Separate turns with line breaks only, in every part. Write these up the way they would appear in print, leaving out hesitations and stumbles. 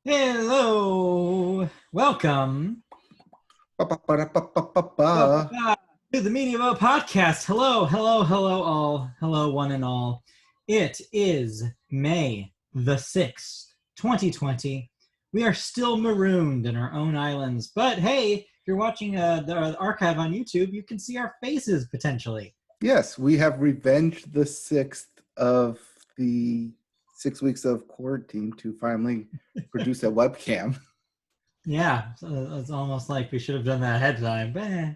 Hello, welcome
Ba-ba-ba-da-ba-ba-ba-ba.
to the Media Boat Podcast. Hello, all. Hello, one and all. It is May the 6th, 2020. We are still marooned in our own islands, but hey, if you're watching the archive on YouTube, you can see our faces potentially.
Yes, we have revenged the sixth of the 6 weeks of quarantine to finally produce a webcam.
Yeah, so it's almost like we should have done that ahead of time, but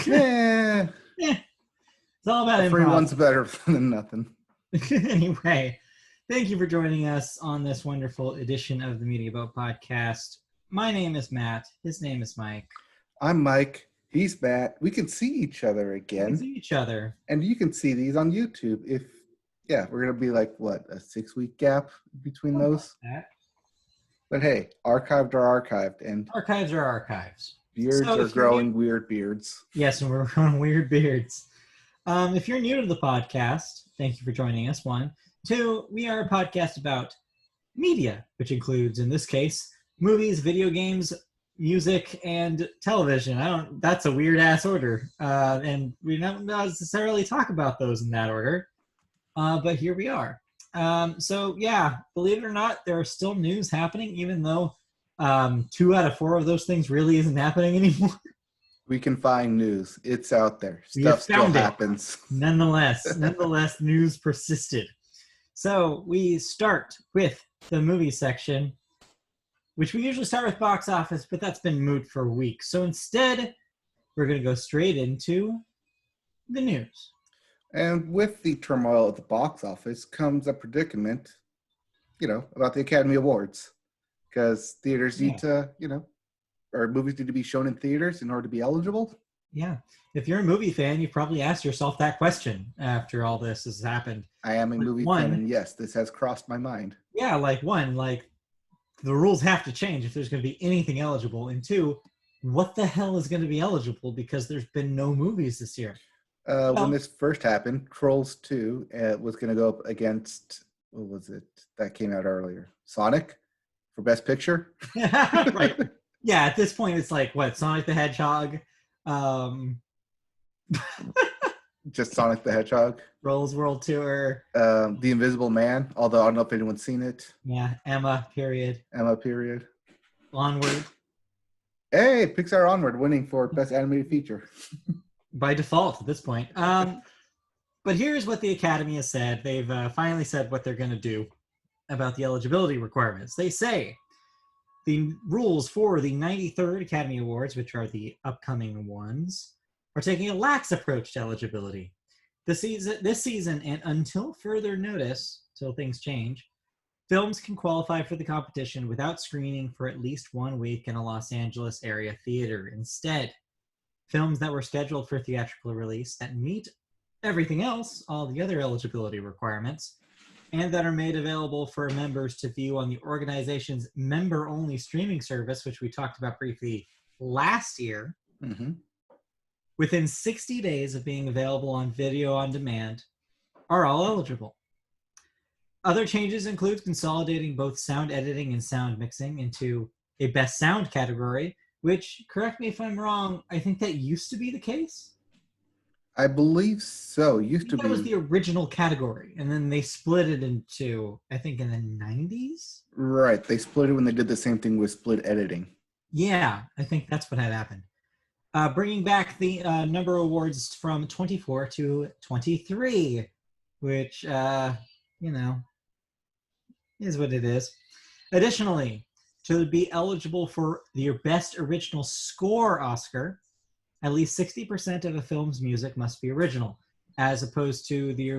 Eh,
it's all about
a free
improv.
one's better than nothing.
Anyway, thank you for joining us on this wonderful edition of the Media Boat Podcast. My name is Matt. His name is Mike.
I'm Mike. He's Matt. We can see each other
We can
again.
see each other.
And you can see these on YouTube. We're going to be like, what, a 6-week gap between those?
That.
But hey, archived are archived. And
Archives are archives.
beards
So
are growing weird beards.
Yes, and we're growing weird beards. If you're new to the podcast, thank you for joining us. 1. 2, we are a podcast about media, which includes, in this case, movies, video games, music, and television. That's a weird ass order. And we don't necessarily talk about those in that order. But here we are. So yeah, believe it or not, there are still news happening, even though 2 out of 4 of those things really isn't happening anymore.
We can find news. It's out there. Stuff still happens.
Nonetheless, news persisted. So we start with the movie section, which we usually start with box office, but that's been moot for weeks. So instead, we're going to go straight into the news.
And with the turmoil at the box office comes a predicament, about the Academy Awards. Because theaters need to, or movies need to be shown in theaters in order to be eligible.
Yeah. If you're a movie fan, you've probably asked yourself that question after all this has happened.
I am a movie fan, and yes, this has crossed my mind.
Yeah, the rules have to change if there's going to be anything eligible. And 2, what the hell is going to be eligible, because there's been no movies this year.
When this first happened, Trolls 2 was going to go up against, what was it that came out earlier? Sonic for Best Picture?
Right. Yeah, at this point, it's like, what, Sonic the Hedgehog?
Just Sonic the Hedgehog.
Rolls World Tour.
The Invisible Man, although I don't know if anyone's seen it.
Yeah, Emma, period. Onward.
Hey, Pixar Onward winning for Best Animated Feature.
By default at this point. But here's what the Academy has said. They've finally said what they're going to do about the eligibility requirements. They say the rules for the 93rd Academy Awards, which are the upcoming ones, are taking a lax approach to eligibility. This season, and until further notice, till things change, films can qualify for the competition without screening for at least 1 week in a Los Angeles area theater. Instead, films that were scheduled for theatrical release that meet everything else, all the other eligibility requirements, and that are made available for members to view on the organization's member-only streaming service, which we talked about briefly last year, within 60 days of being available on video on demand, are all eligible. Other changes include consolidating both sound editing and sound mixing into a best sound category, which, correct me if I'm wrong, I think that used to be the case.
I believe so. That
was the original category, and then they split it into, I think, in the 90s?
Right. They split it when they did the same thing with split editing.
Yeah, I think that's what had happened. Bringing back the number of awards from 24 to 23, which, is what it is. Additionally, to be eligible for your Best Original Score Oscar, at least 60% of a film's music must be original, as opposed to the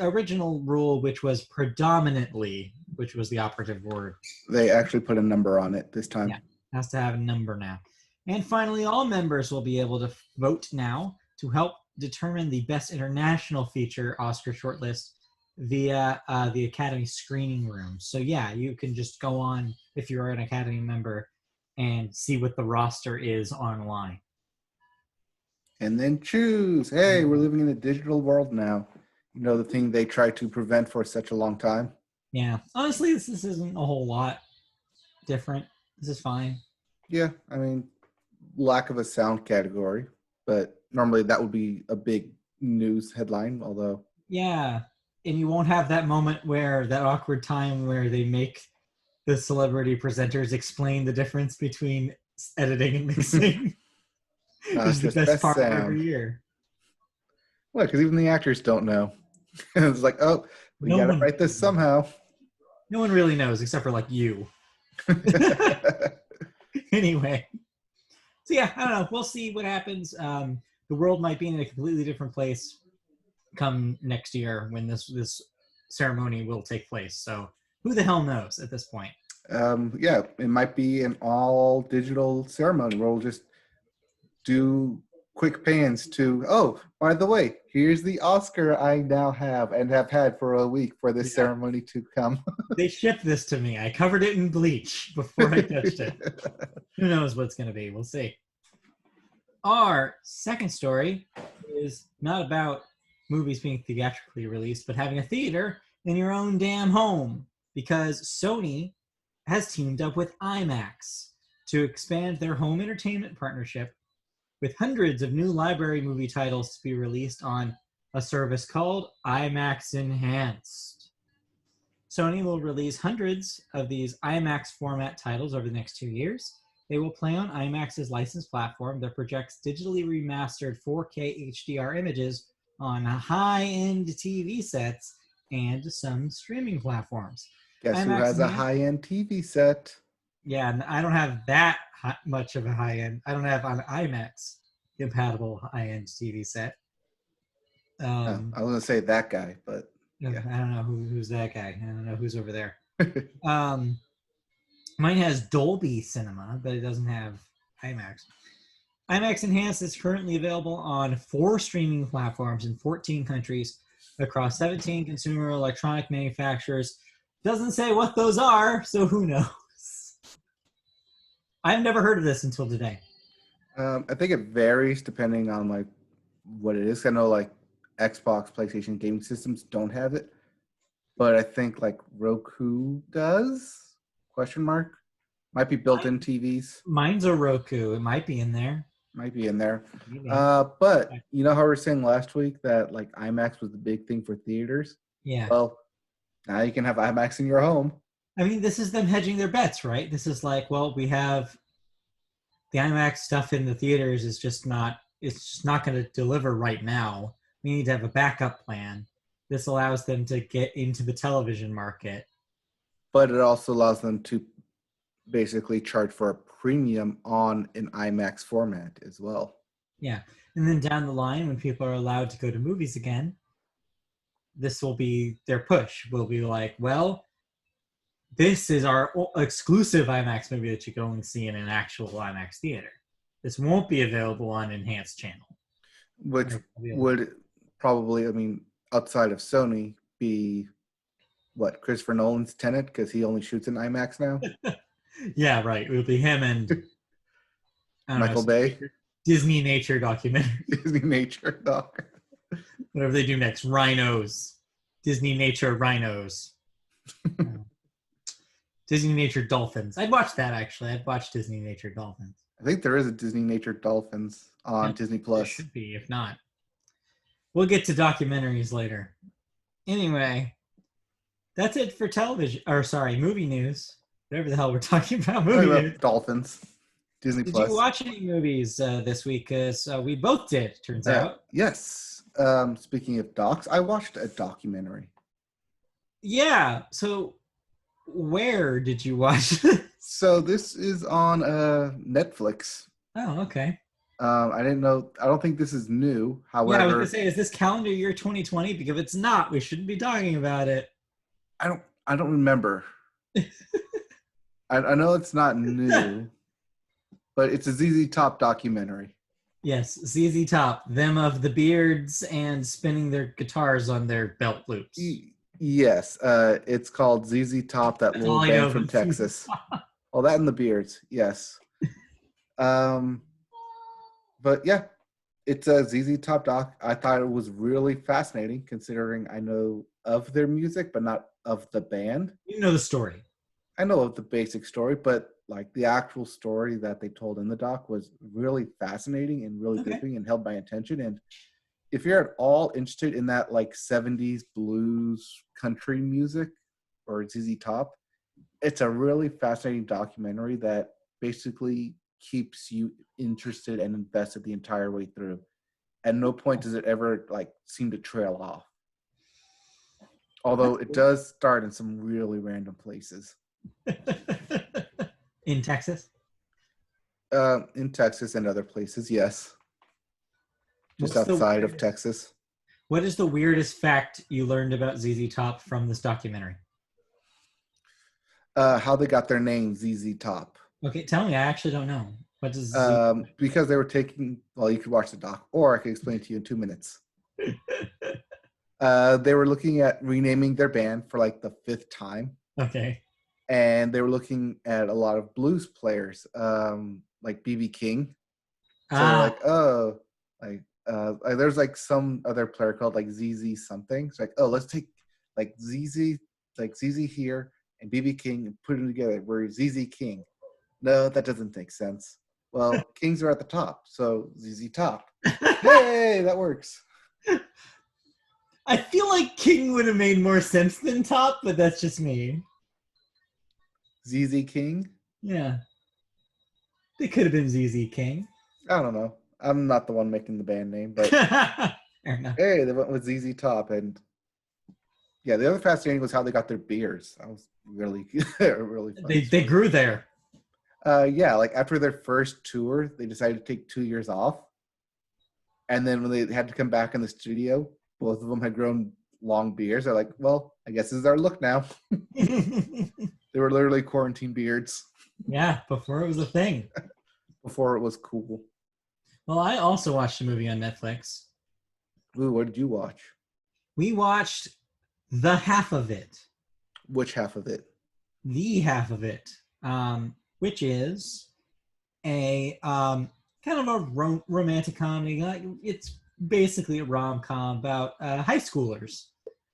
original rule, which was predominantly, which was the operative word.
They actually put a number on it this time.
Yeah, has to have a number now. And finally, all members will be able to vote now to help determine the Best International Feature Oscar shortlist via the Academy screening room. So yeah, you can just go on, if you're an Academy member, and see what the roster is online.
And then choose. Hey, we're living in a digital world now. The thing they tried to prevent for such a long time.
Yeah. Honestly, this isn't a whole lot different. This is fine.
Yeah, I mean, lack of a sound category, but normally that would be a big news headline, although...
Yeah, and you won't have that moment where that awkward time where they make the celebrity presenters explain the difference between editing and mixing. Which
It's
is the
just
best part of
sound.
every year.
Well, because even the actors don't know. It's like, oh, we got to write this somehow.
No one really knows except for like you. Anyway. So yeah, I don't know. We'll see what happens. The world might be in a completely different place come next year when this ceremony will take place. So who the hell knows at this point?
Yeah, it might be an all digital ceremony where we'll just do quick pans to, oh, by the way, here's the Oscar I now have and have had for a week for this ceremony to come.
They shipped this to me. I covered it in bleach before I touched it. Who knows what's going to be? We'll see. Our second story is not about movies being theatrically released, but having a theater in your own damn home, because Sony has teamed up with IMAX to expand their home entertainment partnership with hundreds of new library movie titles to be released on a service called IMAX Enhanced. Sony will release hundreds of these IMAX format titles over the next 2 years. They will play on IMAX's licensed platform that projects digitally remastered 4K HDR images on high-end TV sets and some streaming platforms.
Guess
IMAX
who has a
Enhanced?
high-end TV set?
Yeah, and I don't have that much of a high-end. I don't have an IMAX compatible high-end TV set.
I was going to say that guy, but yeah.
I don't know who's that guy. I don't know who's over there. Mine has Dolby Cinema, but it doesn't have IMAX. IMAX Enhanced is currently available on 4 streaming platforms in 14 countries across 17 consumer electronic manufacturers. Doesn't say what those are, so who knows? I've never heard of this until today.
I think it varies depending on like what it is. I know like Xbox, PlayStation gaming systems don't have it, but I think like Roku does? Question mark. Might be built-in TVs.
Mine's a Roku. It might be in there.
Might be in there. But you know how we were saying last week that like IMAX was the big thing for theaters?
Yeah.
Well, now you can have IMAX in your home.
I mean, this is them hedging their bets, right? This is like, well, we have the IMAX stuff in the theaters is just not, it's just not going to deliver right now. We need to have a backup plan. This allows them to get into the television market.
But it also allows them to basically charge for a premium on an IMAX format as well.
Yeah. And then down the line, when people are allowed to go to movies again, this will be their push. Will be like, well, this is our exclusive IMAX movie that you can only see in an actual IMAX theater. This won't be available on Enhanced channel.
Which would probably, I mean, outside of Sony, be what, Christopher Nolan's Tenet, because he only shoots in IMAX now?
Yeah, right. It would be him and
Michael Bay.
Disney nature documentary.
Disney nature doc.
Whatever they do next. Rhinos. Disney nature rhinos. Disney nature dolphins. I'd watch that, actually. I'd watch Disney nature dolphins.
I think there is a Disney nature dolphins on Disney Plus.
There should be, if not. We'll get to documentaries later. Anyway, that's it for television, or sorry, movie news. Whatever the hell we're talking about, movie news.
Dolphins. Disney Plus.
Did you watch any movies this week? Because we both did, turns out.
Yes. Speaking of docs, I watched a documentary.
Yeah. So where did you watch?
So this is on Netflix.
Oh, okay.
I didn't know. I don't think this is new. However,
yeah, I was gonna say, is this calendar year 2020? Because if it's not, we shouldn't be talking about it.
I don't remember. I know it's not new, but it's a ZZ Top documentary.
Yes, ZZ Top, them of the beards and spinning their guitars on their belt loops.
Yes, it's called ZZ Top, that little band from Texas. Well, that and the beards, yes. But yeah, it's a ZZ Top doc. I thought it was really fascinating, considering I know of their music, but not of the band.
You know the story.
I know of the basic story, but like the actual story that they told in the doc was really fascinating and really
Okay.
gripping and held my attention. And if you're at all interested in that like 70s blues country music or ZZ Top, it's a really fascinating documentary that basically keeps you interested and invested the entire way through. At no point does it ever like seem to trail off. Although it does start in some really random places.
In Texas?
In Texas and other places, yes. Just
What's the
outside of
weirdest-
Texas.
What is the weirdest fact you learned about ZZ Top from this documentary?
How they got their name, ZZ Top.
Okay, tell me. I actually don't know. What does ZZ
Because they were taking, well, you could watch the doc, or I can explain it to you in 2 minutes. They were looking at renaming their band for like the 5th time.
Okay.
And they were looking at a lot of blues players, like B.B. King. So like, oh, like there's like some other player called like ZZ something. It's like, oh, let's take like ZZ here and B.B. King and put them together. We're ZZ King. No, that doesn't make sense. Well, Kings are at the top, so ZZ Top. Hey, that works.
I feel like King would have made more sense than Top, but that's just me.
ZZ King?
Yeah. They could have been ZZ King.
I don't know. I'm not the one making the band name, but
Fair enough.
hey, they went with ZZ Top. And yeah, the other fascinating was how they got their beers. That was really, really fun.
They grew there.
Yeah, like after their first tour, they decided to take 2 years off. And then when they had to come back in the studio, both of them had grown long beards. They're like, well, I guess this is our look now. They were literally quarantine beards.
Yeah, before it was a thing.
Before it was cool.
Well, I also watched a movie on Netflix.
Ooh, what did you watch?
We watched the half of it.
Which half of it?
The half of it, which is a kind of a romantic comedy. It's basically a rom-com about high schoolers,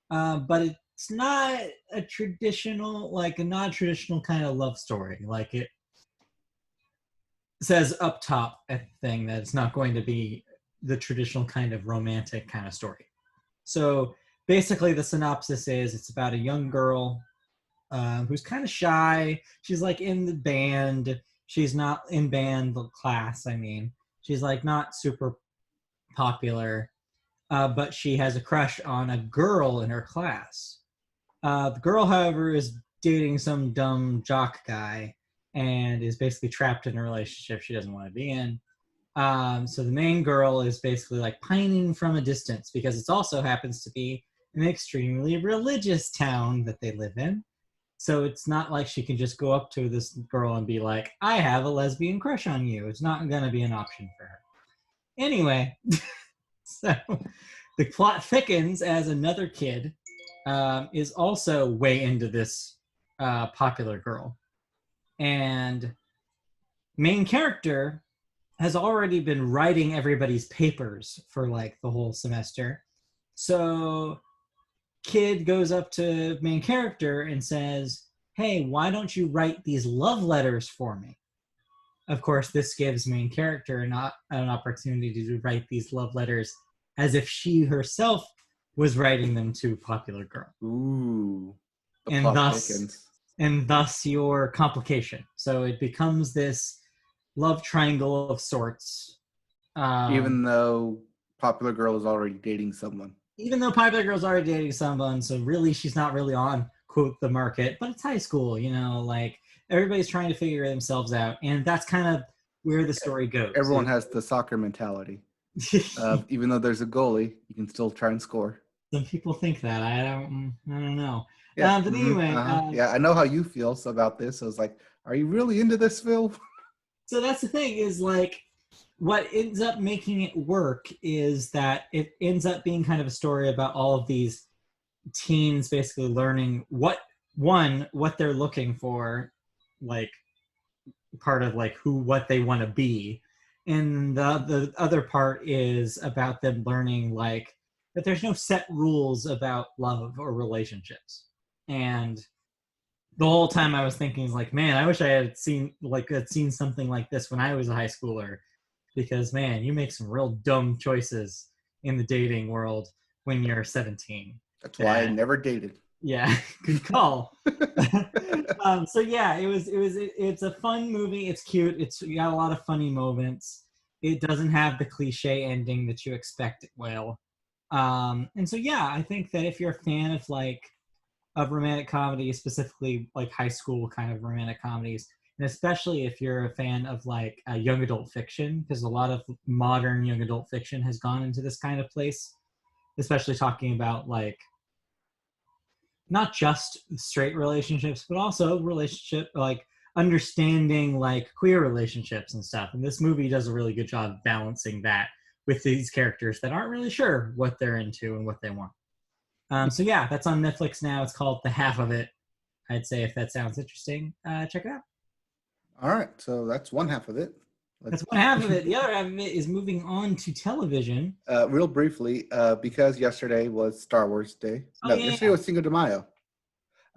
but it's not a traditional, like a non-traditional kind of love story. Like it says up top at the thing that it's not going to be the traditional kind of romantic kind of story. So basically the synopsis is it's about a young girl who's kind of shy. She's like in the band. She's not in band class. I mean, she's like not super popular, but she has a crush on a girl in her class. The girl, however, is dating some dumb jock guy and is basically trapped in a relationship she doesn't want to be in. So the main girl is basically like pining from a distance because it also happens to be an extremely religious town that they live in. So it's not like she can just go up to this girl and be like, I have a lesbian crush on you. It's not going to be an option for her. Anyway, so the plot thickens as another kid is also way into this popular girl. And main character has already been writing everybody's papers for like the whole semester. So kid goes up to main character and says, hey, why don't you write these love letters for me? Of course, this gives main character an opportunity to write these love letters as if she herself was writing them to popular girl.
Ooh.
And thus your complication. So it becomes this love triangle of sorts.
Even though popular girl is already dating someone.
Even though popular girl's already dating someone, so really she's not really on, quote, the market, but it's high school, you know, like everybody's trying to figure themselves out. And that's kind of where the story goes.
Everyone has the soccer mentality. Even though there's a goalie, you can still try and score.
Some people think that. I don't know.
Yeah.
But anyway.
Yeah, I know how you feel about this. I was like, are you really into this, Phil?
So that's the thing is like, what ends up making it work is that it ends up being kind of a story about all of these teens basically learning what they're looking for, like part of like what they want to be. And the other part is about them learning like that there's no set rules about love or relationships. And the whole time I was thinking, like, man, I wish I had seen something like this when I was a high schooler, because man, you make some real dumb choices in the dating world when you're 17.
That's why I never dated.
Yeah, good call. So yeah, it's a fun movie. It's cute. It's got a lot of funny moments. It doesn't have the cliche ending that you expect it will. And so yeah, I think that if you're a fan of romantic comedies, specifically like high school kind of romantic comedies, and especially if you're a fan of like young adult fiction, because a lot of modern young adult fiction has gone into this kind of place, especially talking about like not just straight relationships, but also relationship like understanding like queer relationships and stuff. And this movie does a really good job balancing that with these characters that aren't really sure what they're into and what they want. So yeah, that's on Netflix now. It's called The Half of It. I'd say if that sounds interesting, check it out.
All right, so that's one half of it.
That's one half of it. The other half of it is moving on to television.
Real briefly, because yesterday was Star Wars Day. Yesterday was Cinco de Mayo.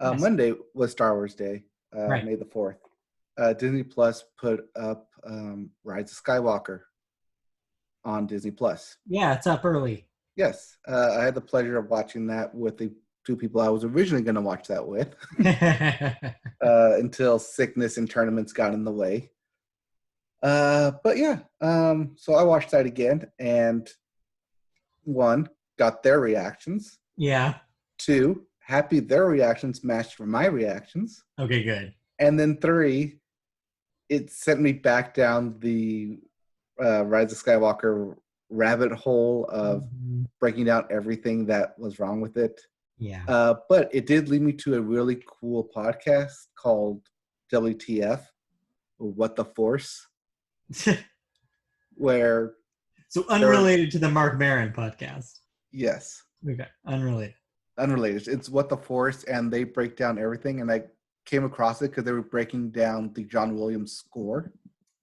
Yes. Monday was Star Wars Day, right. May the 4th. Disney Plus put up Rise of Skywalker on Disney Plus.
Yeah, it's up early.
Yes, I had the pleasure of watching that with the two people I was originally going to watch that with until sickness and tournaments got in the way. But yeah, so I watched that again, and 1, got their reactions.
Yeah.
2, happy their reactions matched for my reactions.
Okay, good.
And then 3, it sent me back down the Rise of Skywalker rabbit hole of breaking down everything that was wrong with it.
Yeah.
But it did lead me to a really cool podcast called WTF, What the Force, where...
So unrelated to the Mark Maron podcast.
Yes.
Okay, unrelated.
It's What the Force, and they break down everything, and I came across it because they were breaking down the John Williams score.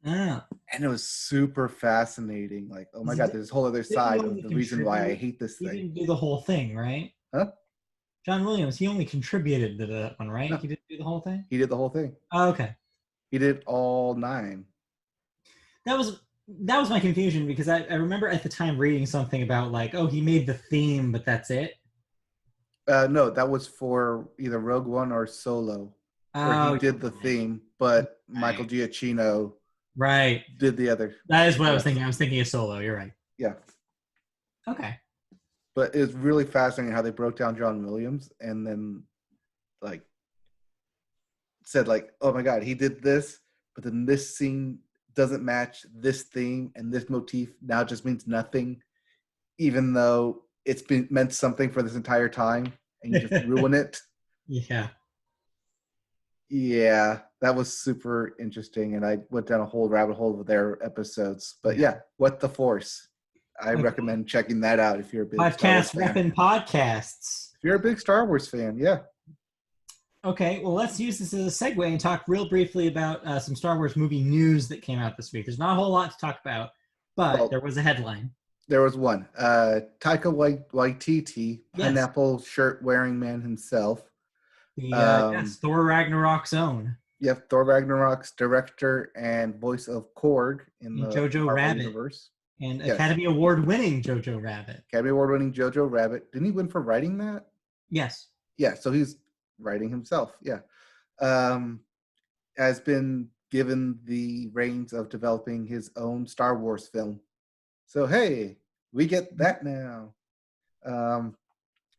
Ah.
And it was super fascinating. Like, oh my God, there's this whole other side of the reason why I hate this thing.
He didn't do the whole thing, right?
Huh?
John Williams, he only contributed to that one, right? No. He didn't do the whole thing?
He did the whole thing.
Oh, okay.
He did all 9.
That was my confusion, because I remember at the time reading something about like, oh, he made the theme, but that's it?
No, that was for either Rogue One or Solo, where he did the theme, but Michael Giacchino did the other.
That is what I was thinking. I was thinking of Solo. You're right.
Yeah.
Okay.
But it's really fascinating how they broke down John Williams and then like said like, oh my God, he did this, but then this scene doesn't match this theme, and this motif now just means nothing, even though it's been meant something for this entire time, and you just ruin it.
Yeah.
Yeah, that was super interesting, and I went down a whole rabbit hole of their episodes. But yeah, What the Force. I recommend checking that out if you're a big
podcast repping podcasts.
If you're a big Star Wars fan, yeah.
Okay, well, let's use this as a segue and talk real briefly about some Star Wars movie news that came out this week. There's not a whole lot to talk about, but there was a headline. There
was one. Taika Waititi, pineapple shirt wearing man himself.
The Thor Ragnarok's own.
Yep, Thor Ragnarok's director and voice of Korg in the
Jojo
Marvel
Rabbit
universe.
And Academy Award-winning Jojo Rabbit.
Academy Award-winning Jojo Rabbit. Didn't he win for writing that?
Yes.
Yeah, so he's writing himself. Yeah. Has been given the reins of developing his own Star Wars film. So, hey, we get that now.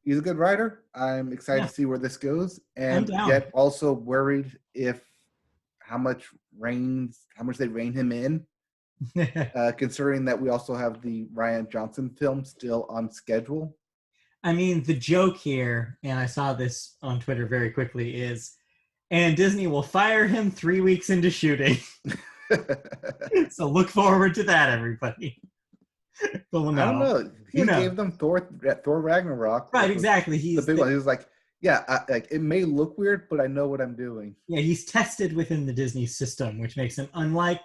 He's a good writer. I'm excited to see where this goes, and yet also worried if how much they rein him in, considering that we also have the Rian Johnson film still on schedule.
I mean, the joke here, and I saw this on Twitter very quickly, is, and Disney will fire him 3 weeks into shooting. So look forward to that, everybody. But
I don't know. He gave them Thor Ragnarok.
Right, exactly.
He's the big one. He was like, yeah, like it may look weird, but I know what I'm doing.
Yeah, he's tested within the Disney system, which makes him unlike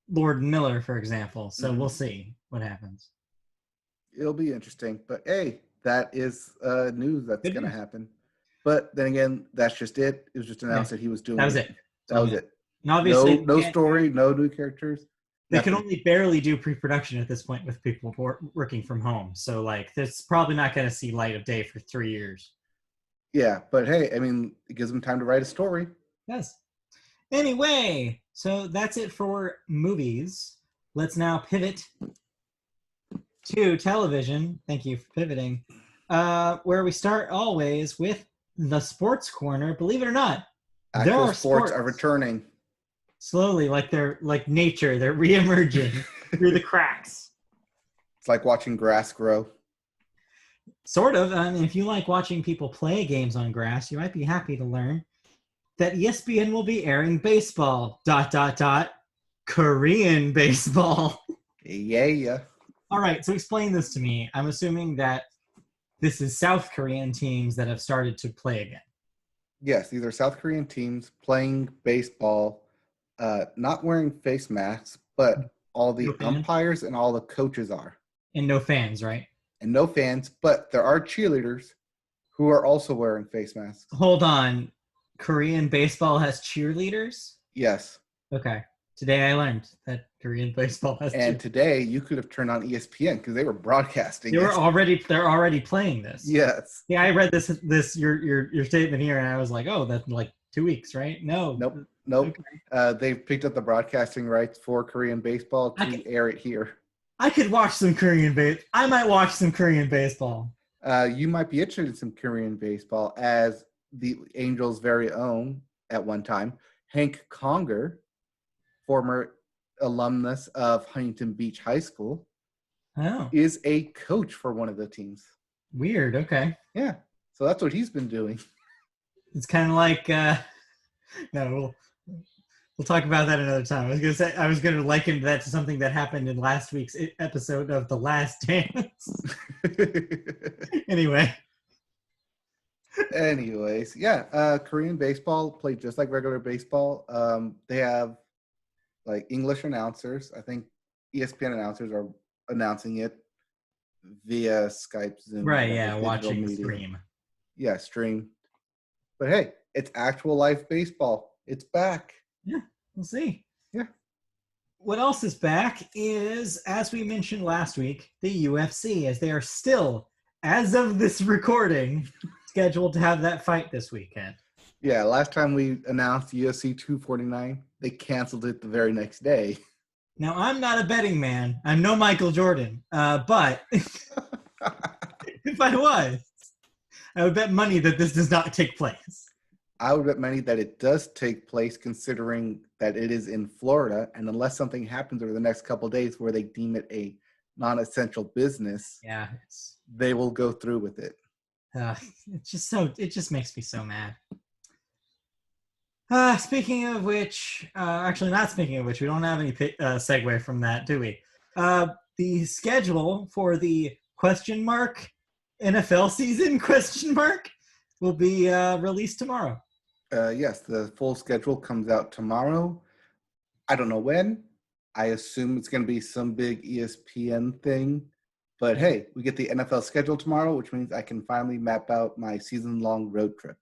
Lord Miller, for example. So we'll see what happens.
It'll be interesting. But hey, that is news that's going to happen. But then again, that's just it. It was just announced that he was doing
That was
it.
it.
That was it.
And obviously,
No story, no new characters.
They can only barely do pre-production at this point with people working from home. So, like, that's probably not going to see light of day for 3 years.
Yeah, but hey, I mean, it gives them time to write a story.
Yes. Anyway, so that's it for movies. Let's now pivot to television. Thank you for pivoting. Where we start always with the sports corner. Believe it or not,
actual sports are returning.
Slowly, like they're like nature, they're reemerging through the cracks.
It's like watching grass grow.
Sort of. If you like watching people play games on grass, you might be happy to learn that ESPN will be airing baseball, ... Korean baseball.
Yeah.
All right, so explain this to me. I'm assuming that this is South Korean teams that have started to play again.
Yes, these are South Korean teams playing baseball. Not wearing face masks, but all the umpires and all the coaches are.
And no fans, right?
And no fans, but there are cheerleaders who are also wearing face masks.
Hold on. Korean baseball has cheerleaders?
Yes.
Okay. Today I learned that Korean baseball has
And today you could have turned on ESPN because they were broadcasting.
They're already playing this.
Yes.
Yeah, I read this your statement here and I was like, oh, that's like 2 weeks, right?
Nope.
Okay.
They've picked up the broadcasting rights for Korean baseball to air it here.
I could watch some Korean baseball. I might watch some Korean baseball.
You might be interested in some Korean baseball as the Angels' very own, at one time, Hank Conger, former alumnus of Huntington Beach High School, is a coach for one of the teams.
Weird. Okay.
Yeah. So that's what he's been doing.
It's kind of like, no, we'll talk about that another time. I was gonna liken that to something that happened in last week's episode of The Last Dance.
Anyways, yeah, Korean baseball played just like regular baseball. They have like English announcers. I think ESPN announcers are announcing it via Skype, Zoom.
Right, yeah, watching media. Stream.
Yeah, stream. But hey, it's actual live baseball. It's back.
Yeah, we'll see.
Yeah.
What else is back is, as we mentioned last week, the UFC, as they are still, as of this recording, scheduled to have that fight this weekend.
Yeah, last time we announced UFC 249, they canceled it the very next day.
Now, I'm not a betting man. I'm no Michael Jordan. But if I was, I would bet money that this does not take place.
I would bet money that it does take place, considering that it is in Florida, and unless something happens over the next couple of days where they deem it a non-essential business, they will go through with it.
It just makes me so mad. Speaking of which, actually not speaking of which, we don't have any segue from that, do we? The schedule for the NFL season will be released tomorrow.
Yes, the full schedule comes out tomorrow. I don't know when. I assume it's going to be some big ESPN thing. But hey, we get the NFL schedule tomorrow, which means I can finally map out my season-long road trip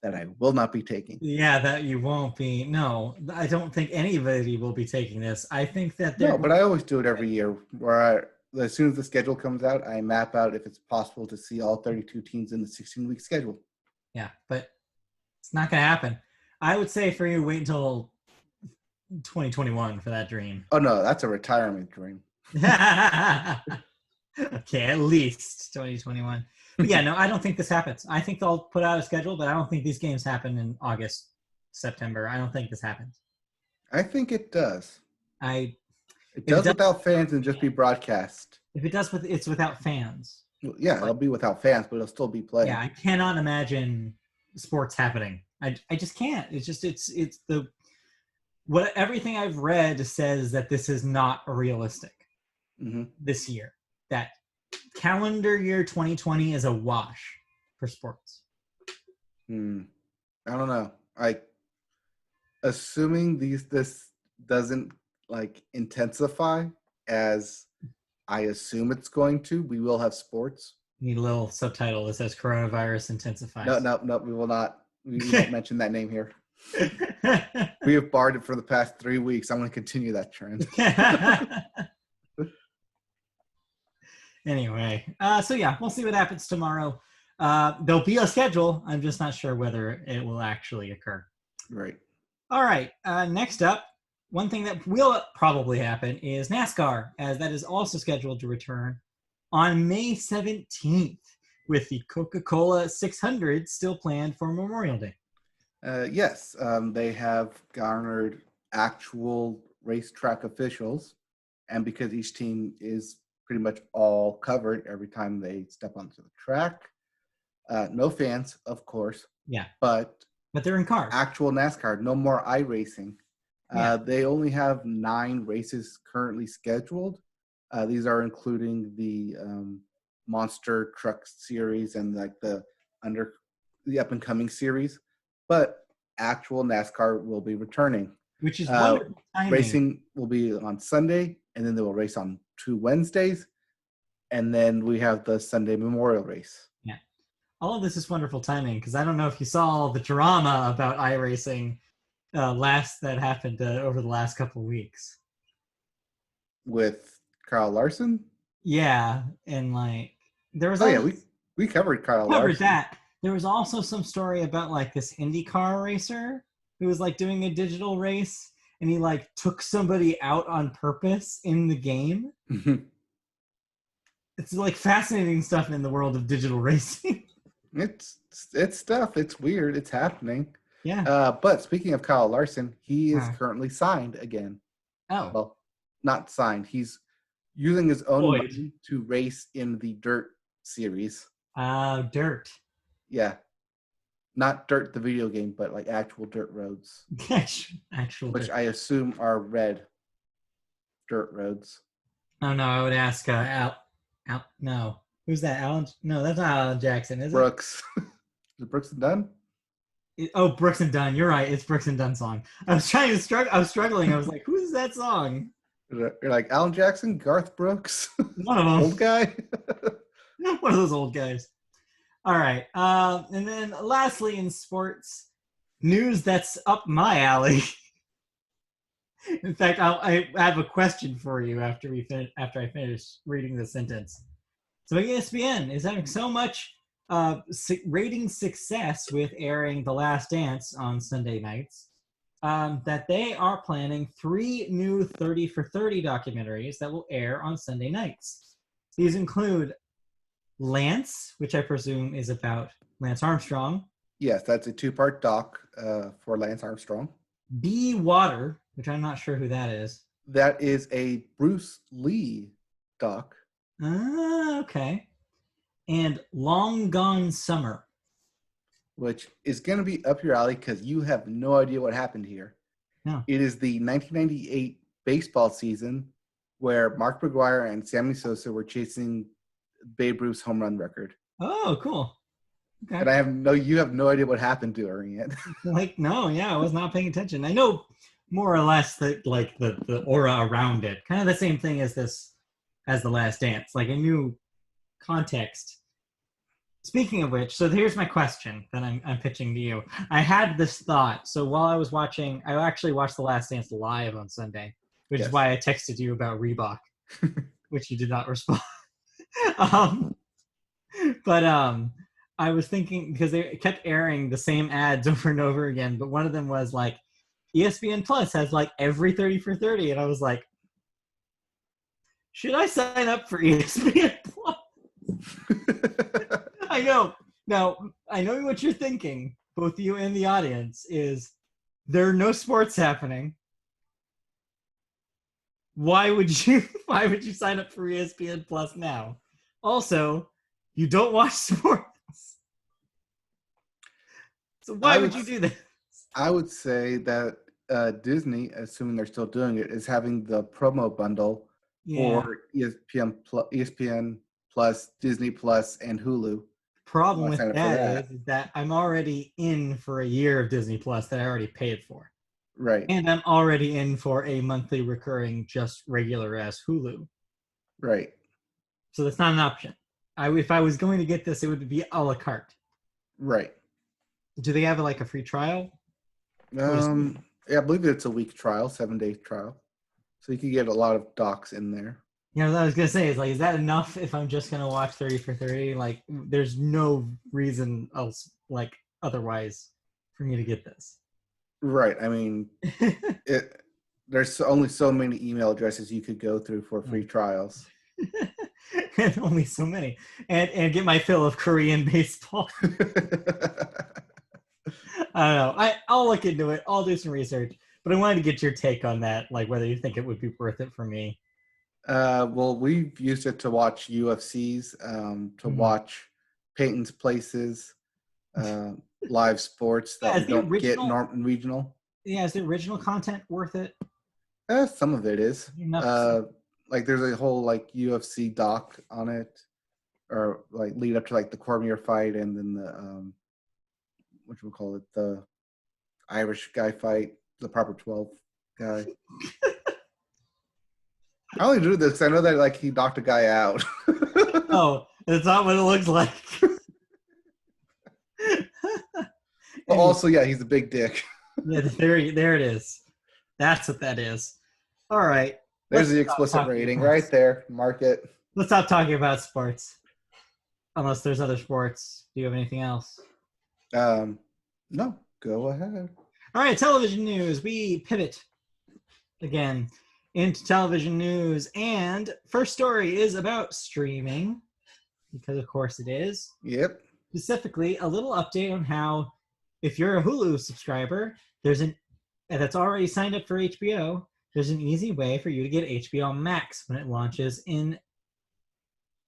that I will not be taking.
Yeah, that you won't be. No, I don't think anybody will be taking this. I think that
No, but I always do it every year where as soon as the schedule comes out, I map out if it's possible to see all 32 teams in the 16-week schedule.
Yeah, but it's not going to happen. I would say for you, wait until 2021 for that dream.
Oh, no, that's a retirement dream.
Okay, at least 2021. But yeah, no, I don't think this happens. I think they'll put out a schedule, but I don't think these games happen in August, September. I don't think this happens.
I think it does.
It
does without fans and just be broadcast.
If it does, it's without fans.
Well, yeah, it'll be without fans, but it'll still be played.
Yeah, I cannot imagine sports happening. I just can't. Everything I've read says that this is not realistic this year. That calendar year 2020 is a wash for sports.
I don't know. Assuming this doesn't intensify as I assume it's going to, we will have sports
Need a little subtitle that says coronavirus intensifies.
No, we will not. We won't mention that name here. We have barred it for the past 3 weeks. I'm going to continue that trend.
Anyway, so yeah, we'll see what happens tomorrow. There'll be a schedule. I'm just not sure whether it will actually occur.
Right.
All right. Next up, one thing that will probably happen is NASCAR, as that is also scheduled to return on May 17th, with the Coca-Cola 600 still planned for Memorial Day.
Yes, they have garnered actual racetrack officials, and because each team is pretty much all covered every time they step onto the track. No fans, of course.
Yeah.
But
they're in cars.
Actual NASCAR, no more iRacing. They only have 9 races currently scheduled. These are including the Monster Truck Series and like the up and coming series. But actual NASCAR will be returning.
Which is wonderful timing.
Racing will be on Sunday, and then they will race on 2 Wednesdays, and then we have the Sunday Memorial Race.
Yeah. All of this is wonderful timing, because I don't know if you saw the drama about iRacing that happened over the last couple of weeks.
With Kyle Larson?
Yeah, and like there was
we covered Kyle Larson.
That. There was also some story about like this IndyCar racer who was like doing a digital race, and he like took somebody out on purpose in the game. It's like fascinating stuff in the world of digital racing.
It's stuff. It's weird. It's happening.
Yeah.
But speaking of Kyle Larson, he is currently signed again.
Oh.
Well, not signed. He's using his own money to race in the Dirt series.
Dirt.
Yeah. Not Dirt the video game, but like actual dirt roads.
Actual
which
dirt.
I assume are red dirt roads.
Oh no, I would ask no. Who's that? Alan? No, that's not Alan Jackson, is
Brooks. Is it Brooks and Dunn?
Brooks and Dunn. You're right. It's Brooks and Dunn song. I was struggling. I was like, who's that song?
You're like Alan Jackson, Garth Brooks,
one of them.
Old guy.
One of those old guys. All right. And then lastly in sports, news that's up my alley. In fact, I have a question for you after I finish reading the sentence. So ESPN is having so much rating success with airing The Last Dance on Sunday nights that they are planning 3 new 30 for 30 documentaries that will air on Sunday nights. These include Lance, which I presume is about Lance Armstrong.
Yes, that's a 2-part doc for Lance Armstrong.
Be Water, which I'm not sure who that is.
That is a Bruce Lee doc.
Okay. And Long Gone Summer.
Which is going to be up your alley because you have no idea what happened here.
No.
It is the 1998 baseball season where Mark McGwire and Sammy Sosa were chasing Babe Ruth's home run record.
Oh, cool. Okay.
And you have no idea what happened during it.
I was not paying attention. I know more or less that like the aura around it. Kind of the same thing as The Last Dance. Like a new context. Speaking of which, so here's my question that I'm pitching to you. I had this thought. So while I actually watched The Last Dance live on Sunday, which is why I texted you about Reebok, which you did not respond. But I was thinking, because they kept airing the same ads over and over again, but one of them was like, ESPN Plus has like every 30 for 30. And I was like, should I sign up for ESPN Plus? I know. Now, I know what you're thinking, both you and the audience, is there are no sports happening. Why would you sign up for ESPN Plus now? Also, you don't watch sports. So why would you do this?
I would say that Disney, assuming they're still doing it, is having the promo bundle for ESPN Plus, Disney Plus, and Hulu.
Problem with that is that I'm already in for a year of Disney Plus that I already paid for.
Right.
And I'm already in for a monthly recurring, just regular ass Hulu.
Right.
So that's not an option. if I was going to get this, it would be a la carte.
Right.
Do they have like a free trial?
Yeah, I believe it's a week trial, 7-day trial. So you can get a lot of docs in there.
Yeah, what I was gonna say is like, is that enough if I'm just gonna watch 30 for 30? Like, there's no reason else, like, otherwise for me to get this.
Right. I mean, there's only so many email addresses you could go through for free trials.
And only so many. And get my fill of Korean baseball. I don't know. I'll look into it. I'll do some research. But I wanted to get your take on that, like whether you think it would be worth it for me.
Well, we've used it to watch UFCs, to watch Peyton's Places, live sports that we don't get in regional.
Yeah, is the original content worth it?
Some of it is. Like there's a whole like UFC doc on it, or like lead up to like the Cormier fight, and then the what you call it, the Irish guy fight, the Proper 12 guy. I only do this because I know that like he knocked a guy out.
Oh, that's not what it looks like.
Well, also, yeah, he's a big dick.
Yeah, there it is. That's what that is. All right.
There's the explicit rating right there. Mark it.
Let's stop talking about sports. Unless there's other sports. Do you have anything else?
No, go ahead.
All right, television news. We pivot again into television news. And first story is about streaming, because of course it is.
Yep.
Specifically, a little update on how, if you're a Hulu subscriber, that's already signed up for HBO, there's an easy way for you to get HBO Max when it launches in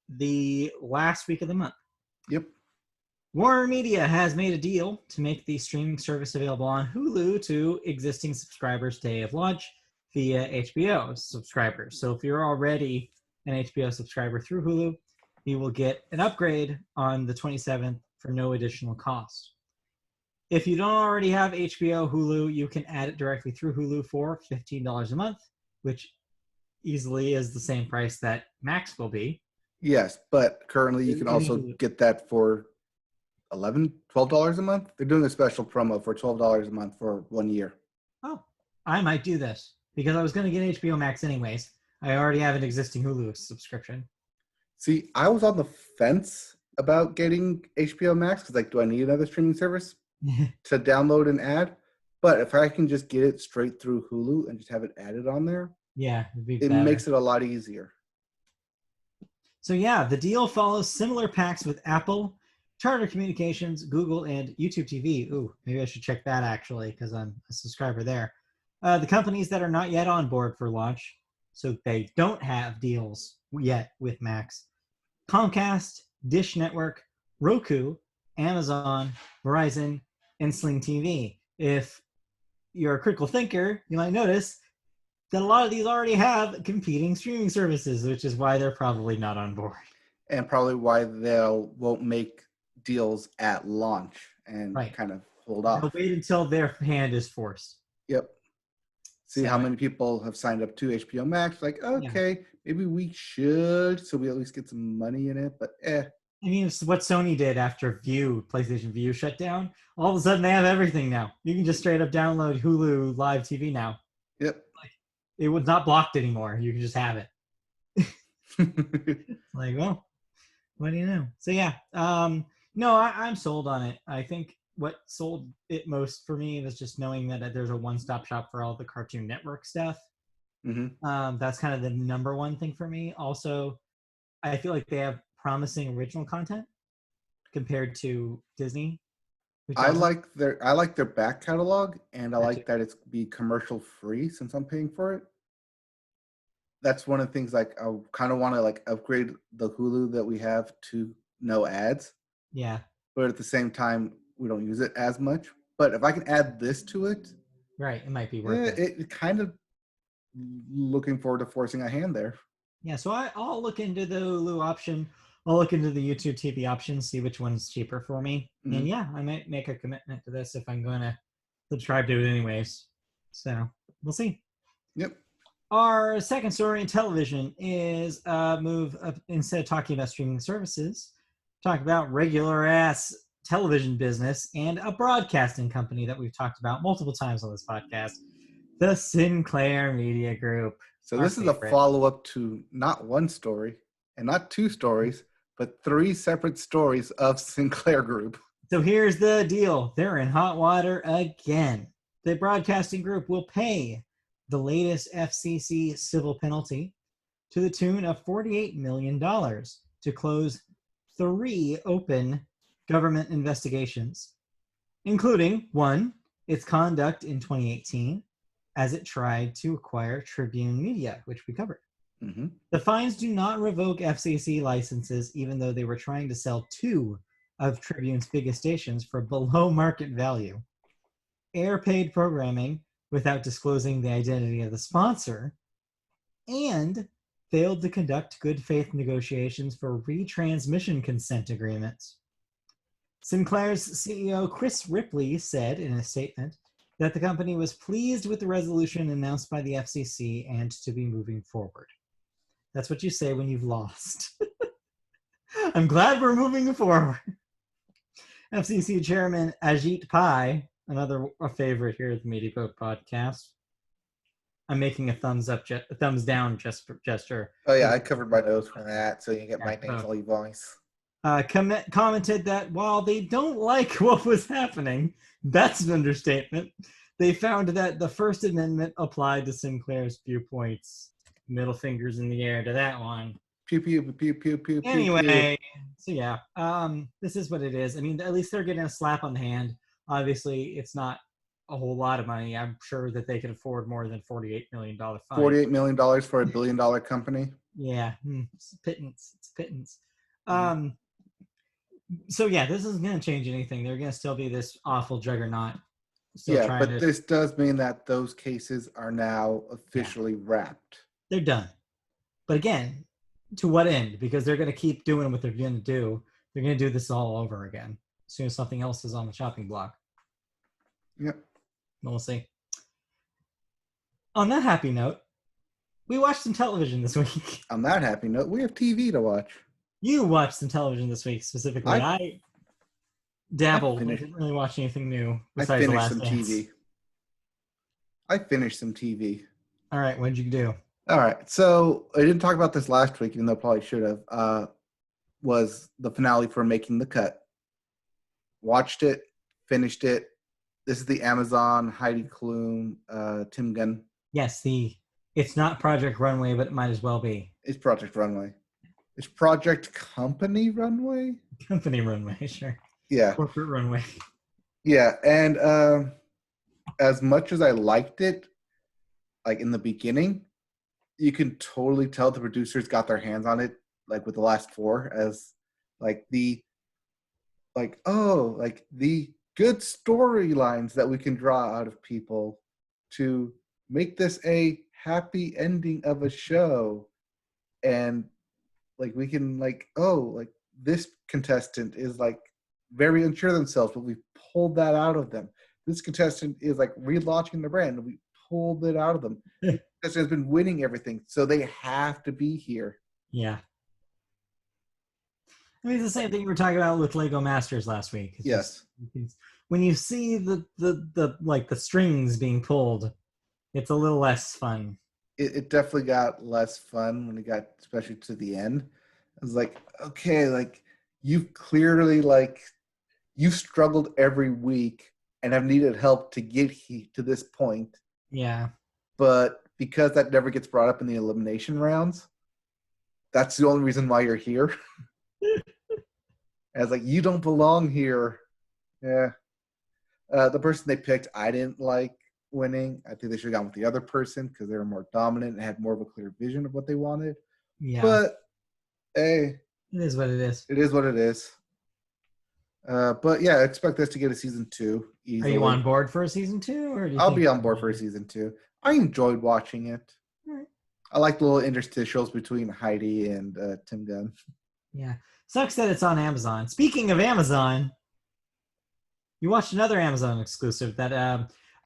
the last week of the month.
Yep.
Warner Media has made a deal to make the streaming service available on Hulu to existing subscribers day of launch via HBO subscribers. So if you're already an HBO subscriber through Hulu, you will get an upgrade on the 27th for no additional cost. If you don't already have HBO Hulu, you can add it directly through Hulu for $15 a month, which easily is the same price that Max will be.
Yes, but currently you can also get that for $12 a month. They're doing a special promo for $12 a month for 1 year.
Oh, I might do this because I was going to get HBO Max anyways. I already have an existing Hulu subscription.
See, I was on the fence about getting HBO Max because, like, do I need another streaming service to download and add? But if I can just get it straight through Hulu and just have it added on there,
yeah,
it makes it a lot easier.
So yeah, the deal follows similar pacts with Apple, Charter Communications, Google, and YouTube TV. Ooh, maybe I should check that actually because I'm a subscriber there. The companies that are not yet on board for launch, so they don't have deals yet with Max: Comcast, Dish Network, Roku, Amazon, Verizon, and Sling TV. If you're a critical thinker, you might notice that a lot of these already have competing streaming services, which is why they're probably not on board.
And probably why they won't make deals at launch and kind of hold off.
They'll wait until their hand is forced.
Yep. See how many people have signed up to HBO Max. Like, okay, maybe we should, so we at least get some money in it, but I
mean, it's what Sony did after PlayStation Vue shut down. All of a sudden, they have everything now. You can just straight up download Hulu Live TV now.
Yep.
It was not blocked anymore. You can just have it. Like, well, what do you know? So yeah, no, I'm sold on it. I think what sold it most for me was just knowing that there's a one-stop shop for all the Cartoon Network stuff.
Mm-hmm.
That's kind of the number one thing for me. Also, I feel like they have promising original content compared to Disney.
I like their back catalog, and I like that it's be commercial free since I'm paying for it. That's one of the things, like, I kind of want to like upgrade the Hulu that we have to no ads.
Yeah.
But at the same time, we don't use it as much. But if I can add this to it,
right, it might be worth it.
It kind of looking forward to forcing a hand there.
Yeah, so I'll look into the Hulu option. I'll look into the YouTube TV option, see which one's cheaper for me. Mm-hmm. And yeah, I might make a commitment to this if I'm going to subscribe to it anyways. So we'll see.
Yep.
Our second story in television is a move of, instead of talking about streaming services, talk about regular ass television business and a broadcasting company that we've talked about multiple times on this podcast, the Sinclair Media Group.
So this is a follow-up to not one story and not two stories, but three separate stories of Sinclair Group.
So here's the deal. They're in hot water again. The broadcasting group will pay the latest FCC civil penalty to the tune of $48 million to close 3 open government investigations, including one, its conduct in 2018 as it tried to acquire Tribune Media, which we covered.
Mm-hmm.
The fines do not revoke FCC licenses, even though they were trying to sell 2 of Tribune's biggest stations for below market value. Air paid programming without disclosing the identity of the sponsor, and failed to conduct good faith negotiations for retransmission consent agreements. Sinclair's CEO Chris Ripley said in a statement that the company was pleased with the resolution announced by the FCC and to be moving forward. That's what you say when you've lost. I'm glad we're moving forward. FCC Chairman Ajit Pai, a favorite here at the Media Boat Podcast. I'm making a thumbs down gesture.
Oh yeah, I covered my nose for that, so you get my nasally voice.
Commented that while they don't like what was happening, that's an understatement. They found that the First Amendment applied to Sinclair's viewpoints. Middle fingers in the air to that one.
Pew pew pew pew pew.
Anyway, so yeah, this is what it is. I mean, at least they're getting a slap on the hand. Obviously, it's not a whole lot of money. I'm sure that they can afford more than $48 million fine.
$48 million for $1 billion company?
Yeah, it's pittance. It's pittance. So yeah, this isn't going to change anything. They're going to still be this awful juggernaut.
Yeah, but this does mean that those cases are now officially wrapped.
They're done. But again, to what end? Because they're going to keep doing what they're going to do. They're going to do this all over again as soon as something else is on the chopping block.
Yep.
We'll see. On that happy note, we watched some television this week.
On that happy note, we have TV to watch.
You watched some television this week specifically. I dabbled. I didn't really watch anything new besides The Last Dance.
I finished some TV.
All right, what did you do?
All right, so I didn't talk about this last week, even though I probably should have. Was the finale for Making the Cut. Watched it, finished it. This is the Amazon Heidi Klum, Tim Gunn.
Yes, it's not Project Runway, but it might as well be.
It's Project Runway. It's Project Company Runway?
Company Runway, sure.
Yeah.
Corporate Runway.
Yeah, and as much as I liked it, like in the beginning, you can totally tell the producers got their hands on it, like with the last 4, as like the good storylines that we can draw out of people to make this a happy ending of a show. And like we can this contestant is like very unsure of themselves, but we pulled that out of them. This contestant is like relaunching the brand, and we pulled it out of them. This contestant has been winning everything, so they have to be here.
Yeah. I mean, it's the same thing we were talking about with Lego Masters last week. It's
yes.
When you see the strings being pulled, it's a little less fun.
It definitely got less fun when it got especially to the end. I was like, okay, like you've clearly you've struggled every week and have needed help to get to this point.
Yeah.
But because that never gets brought up in the elimination rounds, that's the only reason why you're here. I was like, you don't belong here. Yeah. The person they picked, I didn't like winning. I think they should have gone with the other person because they were more dominant and had more of a clear vision of what they wanted.
Yeah.
But, hey.
It is what it is.
It is what it is. But, yeah, I expect us to get a season 2 easily.
Are you on board for a season 2? Or
I'll be on board for a season 2. I enjoyed watching it.
Right.
I like the little interstitials between Heidi and Tim Gunn.
Yeah. Sucks that it's on Amazon. Speaking of Amazon, you watched another Amazon exclusive that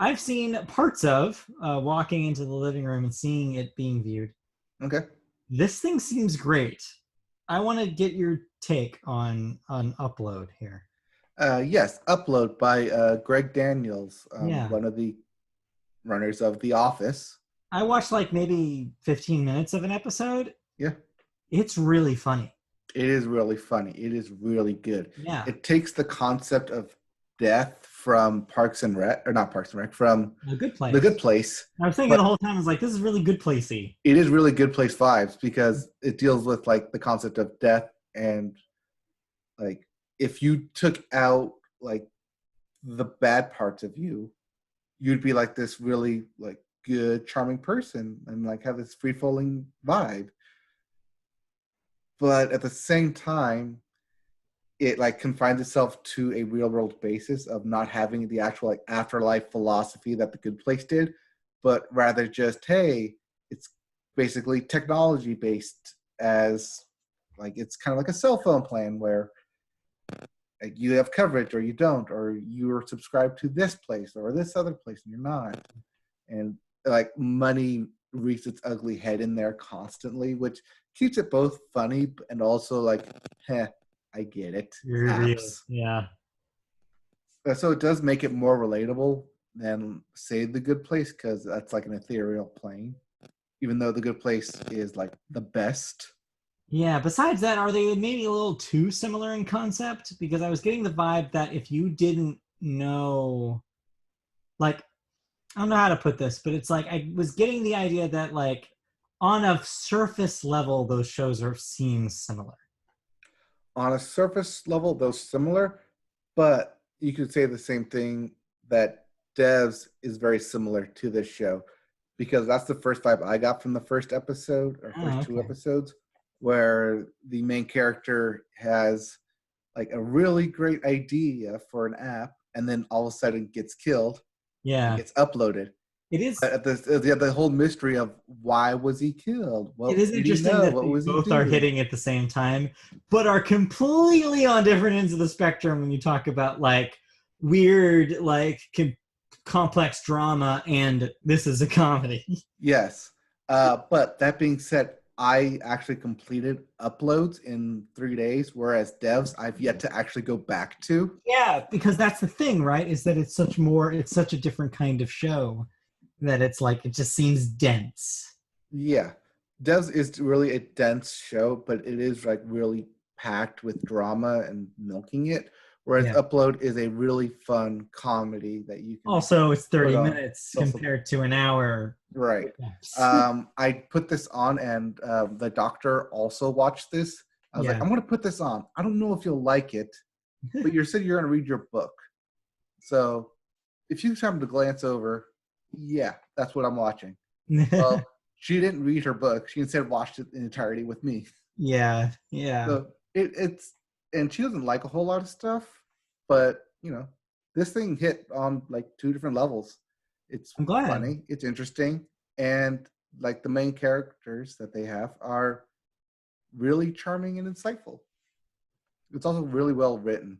I've seen parts of walking into the living room and seeing it being viewed.
Okay.
This thing seems great. I want to get your take on Upload here.
Yes, Upload by Greg Daniels,
Yeah.
one of the runners of The Office.
I watched like maybe 15 minutes of an episode.
Yeah.
It's really funny.
It is really funny. It is really good.
Yeah.
It takes the concept of death from Parks and Rec, or not Parks and Rec, from
A Good Place.
The Good Place.
I was thinking the whole time, I was like, this is really Good Placey.
It is really Good Place vibes because it deals with like the concept of death and like if you took out like the bad parts of you, you'd be like this really like good, charming person and like have this free-falling vibe. But at the same time, it like confines itself to a real world basis of not having the actual like afterlife philosophy that the Good Place did, but rather just, hey, it's basically technology based as like it's kind of like a cell phone plan where like, you have coverage or you don't, or you're subscribed to this place or this other place and you're not. And like money rears its ugly head in there constantly, which keeps it both funny and also like, I get it.
Yeah.
So it does make it more relatable than say The Good Place because that's like an ethereal plane, even though The Good Place is like the best.
Yeah. Besides that, are they maybe a little too similar in concept? Because I was getting the vibe that if you didn't know, like, I don't know how to put this, but it's like I was getting the idea that like on a surface level, those shows seem similar.
On a surface level, those similar, but you could say the same thing that Devs is very similar to this show because that's the first vibe I got from the first episode or first two episodes where the main character has like a really great idea for an app and then all of a sudden gets killed.
Yeah.
Gets uploaded.
It is.
The whole mystery of why was he killed?
It is interesting that they both are hitting at the same time, but are completely on different ends of the spectrum when you talk about like weird, like complex drama and this is a comedy.
Yes. But that being said, I actually completed uploads in 3 days, whereas devs I've yet to actually go back to.
Yeah, because that's the thing, right? Is that it's such a different kind of show that it's like it just seems dense.
Yeah. Devs is really a dense show, but it is like really packed with drama and milking it. Whereas Upload is a really fun comedy that you can
also it's 30 minutes compared to an hour.
Right. I put this on and the doctor also watched this. I was like, I'm gonna put this on. I don't know if you'll like it, but you said you're gonna read your book. So if you happen to glance over, yeah, that's what I'm watching. Well, she didn't read her book. She instead watched it in entirety with me.
Yeah.
So it's and she doesn't like a whole lot of stuff, but you know, this thing hit on like 2 different levels. It's funny, it's interesting, and like the main characters that they have are really charming and insightful. It's also really well written.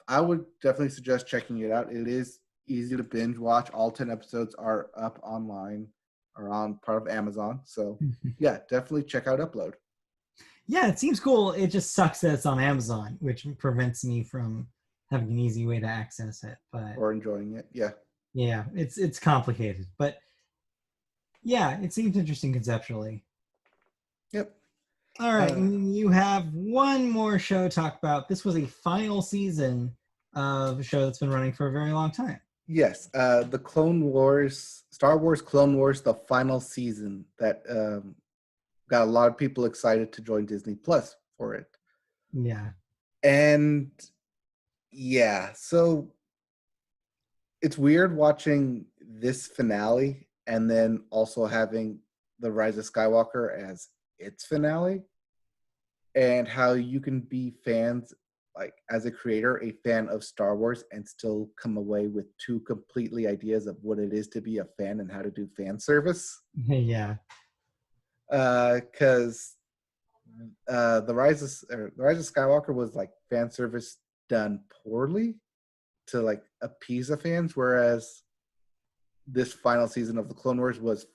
I would definitely suggest checking it out. It is easy to binge watch. All 10 episodes are up online or on part of Amazon. So yeah, definitely check out Upload.
Yeah, it seems cool. It just sucks that it's on Amazon, which prevents me from having an easy way to access it. But
or enjoying it. Yeah.
Yeah, it's complicated, but yeah, it seems interesting conceptually.
Yep.
All right, and you have one more show to talk about. This was a final season of a show that's been running for a very long time.
Yes, the Star Wars Clone Wars, the final season that got a lot of people excited to join Disney Plus for it.
Yeah.
And yeah, so it's weird watching this finale and then also having The Rise of Skywalker as its finale, and how you can be fans, like as a creator, a fan of Star Wars and still come away with 2 completely ideas of what it is to be a fan and how to do fan service.
Yeah.
Because the Rise of Skywalker was like fan service done poorly. to like appease the fans, whereas this final season of the Clone Wars was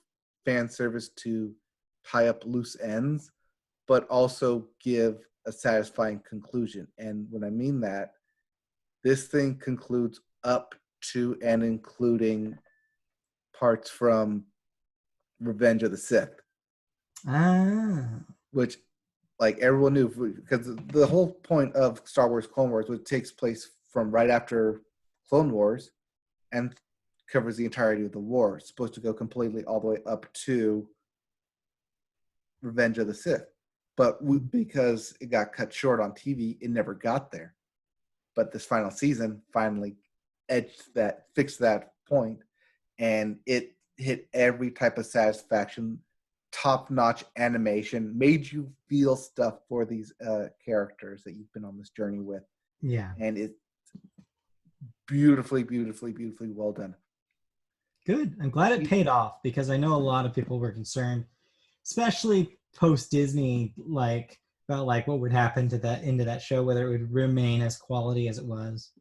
fan service to tie up loose ends, but also give a satisfying conclusion. And when I mean that, this thing concludes up to and including parts from Revenge of the Sith. Which, like, everyone knew, because the whole point of Star Wars Clone Wars, which takes place from right after Clone Wars and covers the entirety of the war. It's supposed to go completely all the way up to Revenge of the Sith. But because it got cut short on TV, it never got there. But this final season finally fixed that point, and it hit every type of satisfaction, top-notch animation, made you feel stuff for these characters that you've been on this journey with.
Yeah.
And it's beautifully, beautifully, beautifully well done.
Good. I'm glad it paid off, because I know a lot of people were concerned, especially post-Disney, like, about like what would happen to that show, whether it would remain as quality as it was.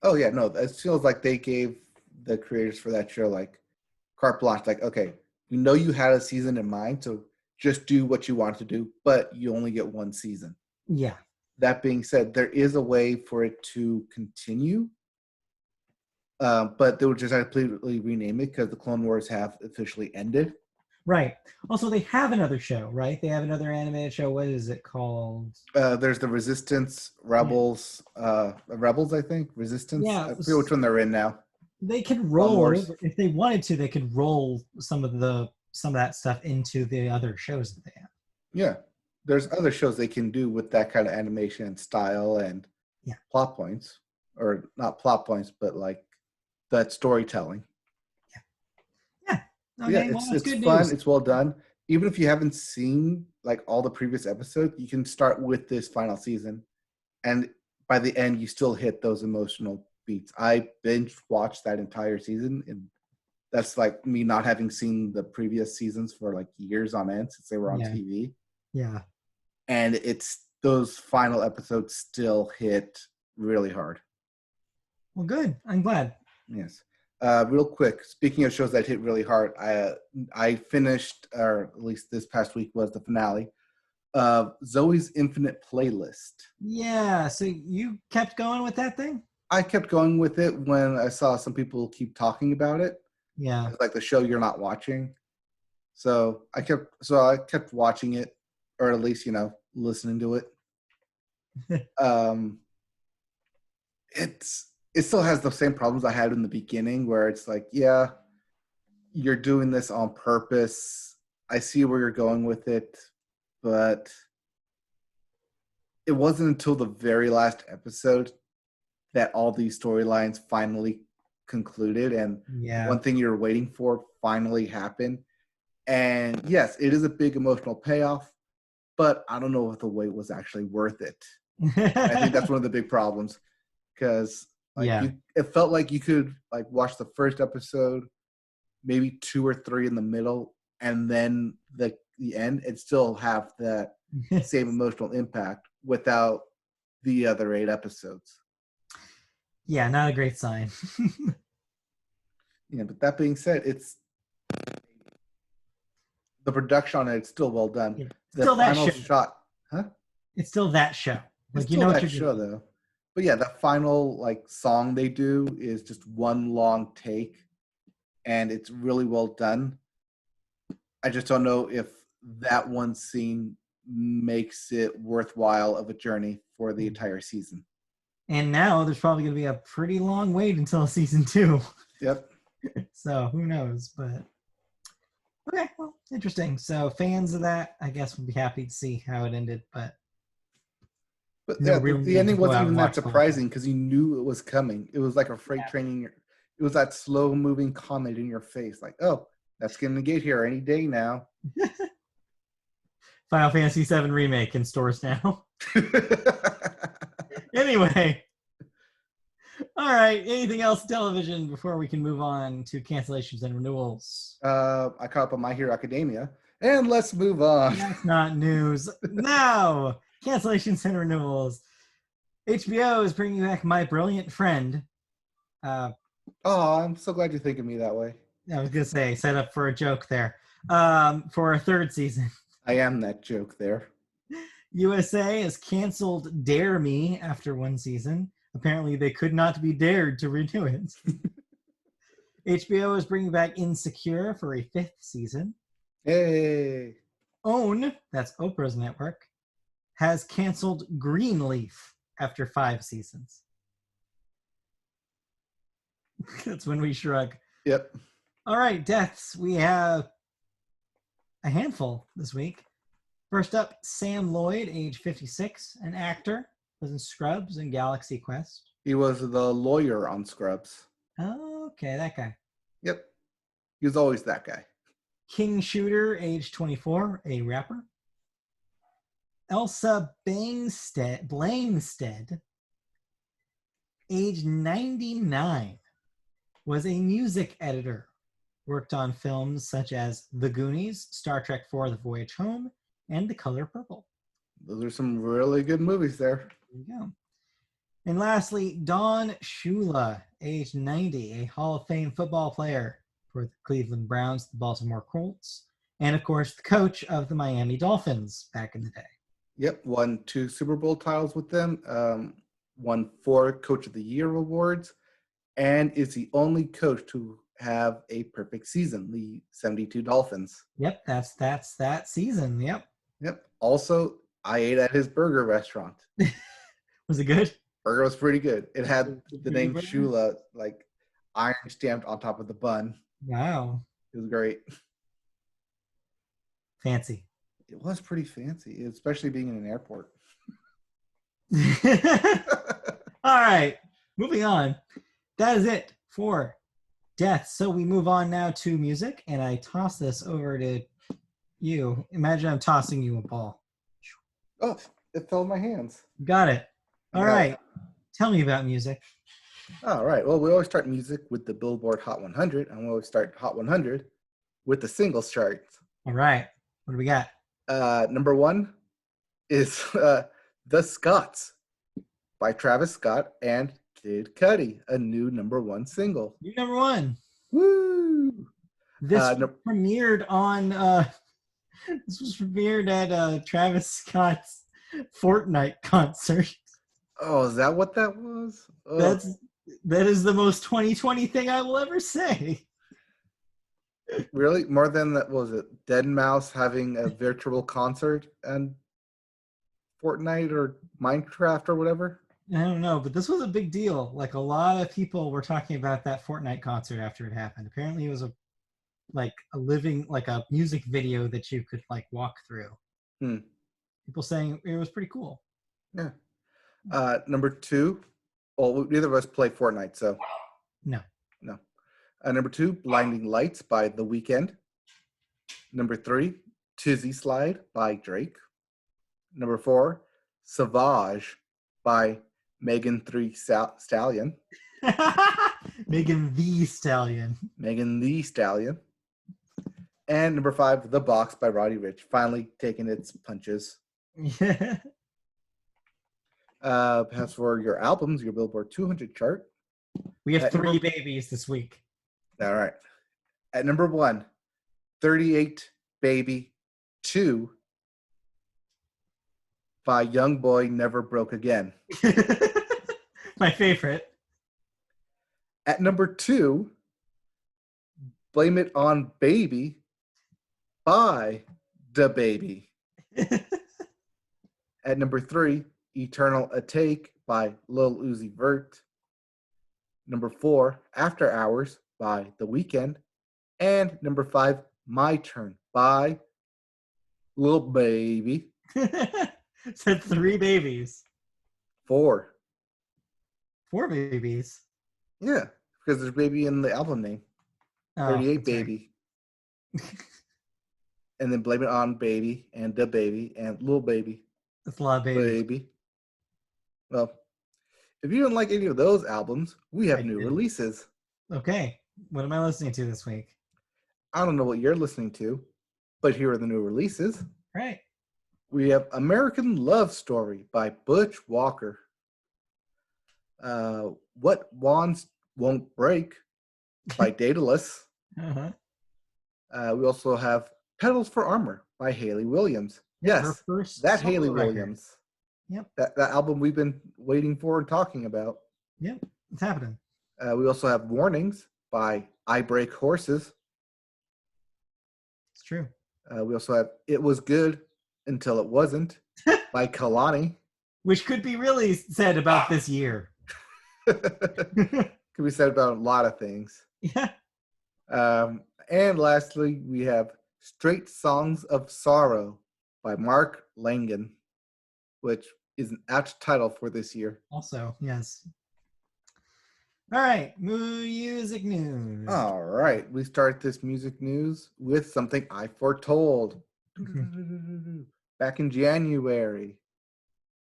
Oh, yeah, no, it feels like they gave the creators for that show, like, carte blanche, like, okay, we know you had a season in mind, so just do what you want to do, but you only get one season.
Yeah.
That being said, there is a way for it to continue, but they would just completely rename it because the Clone Wars have officially ended.
Right. Also, they have another show, right? They have another animated show. What is it called?
There's the Resistance, Rebels, Rebels, I think. Resistance.
Yeah.
I forget which one they're in now.
They could roll, if they wanted to, they could roll some of that stuff into the other shows that they have.
Yeah. There's other shows they can do with that kind of animation and style and plot points. Or not plot points, but like that storytelling.
Yeah. Okay,
yeah, it's
good
fun.
news.
It's well done. Even if you haven't seen like all the previous episodes, you can start with this final season, and by the end, you still hit those emotional beats. I binge watched that entire season, and that's like me not having seen the previous seasons for like years on end since they were on TV.
Yeah,
and it's those final episodes still hit really hard.
Well, good. I'm glad.
Yes. Real quick, speaking of shows that hit really hard, I finished, or at least this past week was the finale of Zoe's Infinite Playlist.
Yeah, so you kept going with that thing?
I kept going with it when I saw some people keep talking about it.
Yeah.
It's like the show you're not watching. So I kept watching it, or at least, listening to it. It still has the same problems I had in the beginning, where it's like, yeah, you're doing this on purpose. I see where you're going with it, but it wasn't until the very last episode that all these storylines finally concluded, and one thing you're waiting for finally happened. And yes, it is a big emotional payoff, but I don't know if the wait was actually worth it. I think that's one of the big problems, because it felt like you could like watch the first episode, maybe 2 or 3 in the middle, and then the end, and still have that same emotional impact without the other 8 episodes.
Yeah, not a great sign.
Yeah, but that being said, it's the production on it's still well done.
Yeah.
The
Still that
final
show.
shot, huh?
It's still that show.
It's still that show though. But yeah, that final like song they do is just one long take, and it's really well done. I just don't know if that one scene makes it worthwhile of a journey for the entire season.
And now there's probably going to be a pretty long wait until season 2.
Yep.
So who knows? But okay, well, interesting. So fans of that, I guess, would be happy to see how it ended. But
the ending wasn't even that surprising because you knew it was coming. It was like a freight train. It was that slow-moving comet in your face. Like, oh, that's going to get here any day now.
Final Fantasy VII Remake in stores now. Anyway. All right. Anything else television before we can move on to cancellations and renewals?
I caught up on My Hero Academia. And let's move on.
That's not news. Now, cancellations and renewals. HBO is bringing back My Brilliant Friend,
Oh, I'm so glad you think of me that way.
I was gonna say set up for a joke there. For a third season.
I am that joke there.
USA has canceled Dare Me after one season. Apparently, they could not be dared to renew it. HBO is bringing back Insecure for a fifth season.
Hey.
OWN, that's Oprah's network, has canceled Greenleaf after 5 seasons. That's when we shrug.
Yep.
All right, deaths. We have a handful this week. First up, Sam Lloyd, age 56, an actor, was in Scrubs and Galaxy Quest.
He was the lawyer on Scrubs.
Okay, that guy.
Yep. He was always that guy.
King Shooter, age 24, a rapper. Elsa Blangsted, age 99, was a music editor. Worked on films such as The Goonies, Star Trek IV: The Voyage Home, and The Color Purple.
Those are some really good movies there.
There you go. And lastly, Don Shula, age 90, a Hall of Fame football player for the Cleveland Browns, the Baltimore Colts, and of course, the coach of the Miami Dolphins back in the day.
Yep, won 2 Super Bowl titles with them, won 4 Coach of the Year awards, and is the only coach to have a perfect season, the 72 Dolphins.
Yep, that's that season. Yep.
Also, I ate at his burger restaurant.
Was it good?
Burger was pretty good. It had the name Shula, like iron stamped on top of the bun.
Wow.
It was great.
Fancy.
It was pretty fancy, especially being in an airport.
All right, moving on. That is it for death. So we move on now to music, and I toss this over to you. Imagine I'm tossing you a ball.
Oh, it fell in my hands.
Got it. All right. Tell me about music.
All right. Well, we always start music with the Billboard Hot 100, and we always start Hot 100 with the singles charts.
All right. What do we got?
Number 1 is The Scots by Travis Scott and Kid Cudi, a new number 1 single.
New number 1.
Woo!
This premiered on. This was premiered at Travis Scott's Fortnite concert.
Oh, is that what that was? Oh.
That is the most 2020 thing I will ever say.
Really? More than that? Was it Deadmau5 having a virtual concert and Fortnite or Minecraft or whatever?
I don't know, but this was a big deal. Like, a lot of people were talking about that Fortnite concert after it happened. Apparently, it was a music video that you could like walk through. People saying it was pretty cool.
Yeah. Number 2. Well, neither of us play Fortnite, so
no.
Number 2, Blinding Lights by The Weeknd. Number 3, Tizzy Slide by Drake. Number 4, Savage by Megan Thee Stallion.
Megan Thee Stallion.
Megan Thee Stallion. And number 5, The Box by Roddy Ricch, finally taking its punches.
Yeah.
As for your albums, your Billboard 200 chart.
We have 3 babies this week.
All right. At number 1, 38 Baby 2 by Young Boy Never Broke Again.
My favorite.
At number 2, Blame It on Baby by Da Baby. At number 3, Eternal Atake by Lil Uzi Vert. Number 4, After Hours by The Weeknd. And number 5, My Turn by Lil Baby.
Said 3 babies.
4.
4 babies.
Yeah, because there's baby in the album name. 38 Baby. Right. And then Blame It on Baby and Da Baby and Lil Baby.
That's a lot of baby.
Well, if you don't like any of those albums, we have new releases.
Okay. What am I listening to this week?
I don't know what you're listening to, but here are the new releases.
Right.
We have American Love Story by Butch Walker. What Won't Break by Daedalus.
Uh-huh.
We also have Petals for Armor by Hayley Williams.
Yeah, her
Yes,
first
that
solo
Hayley
record.
Williams.
Yep.
That album we've been waiting for and talking about.
Yep, it's happening.
We also have Warnings by I Break Horses.
It's true.
We also have It Was Good Until It Wasn't by Kalani.
Which could be really said about this year.
Could be said about a lot of things.
Yeah.
And lastly, we have Straight Songs of Sorrow by Mark Langan, which is an apt title for this year.
Also, yes. All right, music news.
All right, we start this music news with something I foretold. Back in January.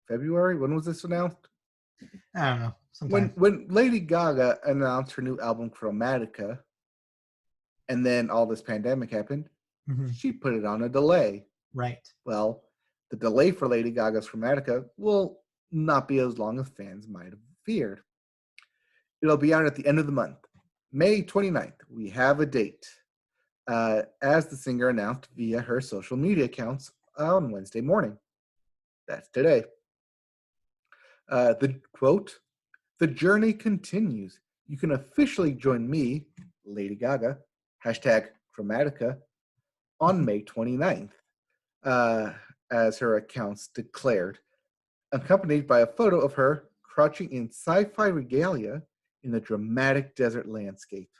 February? When was this announced?
I don't know. Sometime.
When Lady Gaga announced her new album Chromatica, and then all this pandemic happened, she put it on a delay.
Right.
Well, the delay for Lady Gaga's Chromatica will not be as long as fans might have feared. It'll be out at the end of the month, May 29th. We have a date, as the singer announced via her social media accounts on Wednesday morning. That's today. The quote, "The journey continues. You can officially join me, Lady Gaga, #Chromatica, on May 29th, as her accounts declared, accompanied by a photo of her crouching in sci-fi regalia in a dramatic desert landscape.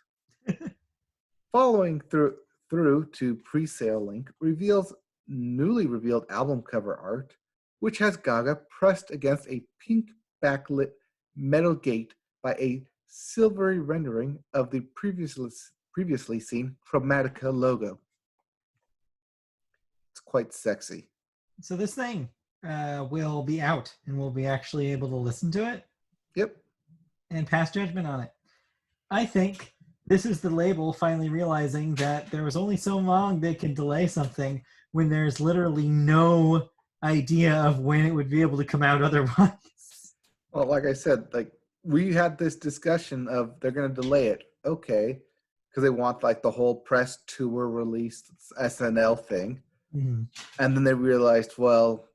Following through to pre-sale link reveals newly revealed album cover art, which has Gaga pressed against a pink backlit metal gate by a silvery rendering of the previously seen Chromatica logo. It's quite sexy.
So this thing will be out, and we'll be actually able to listen to it.
Yep.
And pass judgment on it. I think this is the label finally realizing that there was only so long they can delay something when there's literally no idea of when it would be able to come out otherwise.
Well, like I said, like we had this discussion of they're going to delay it. Okay. Because they want like the whole press tour release SNL thing.
Mm-hmm.
And then they realized, well,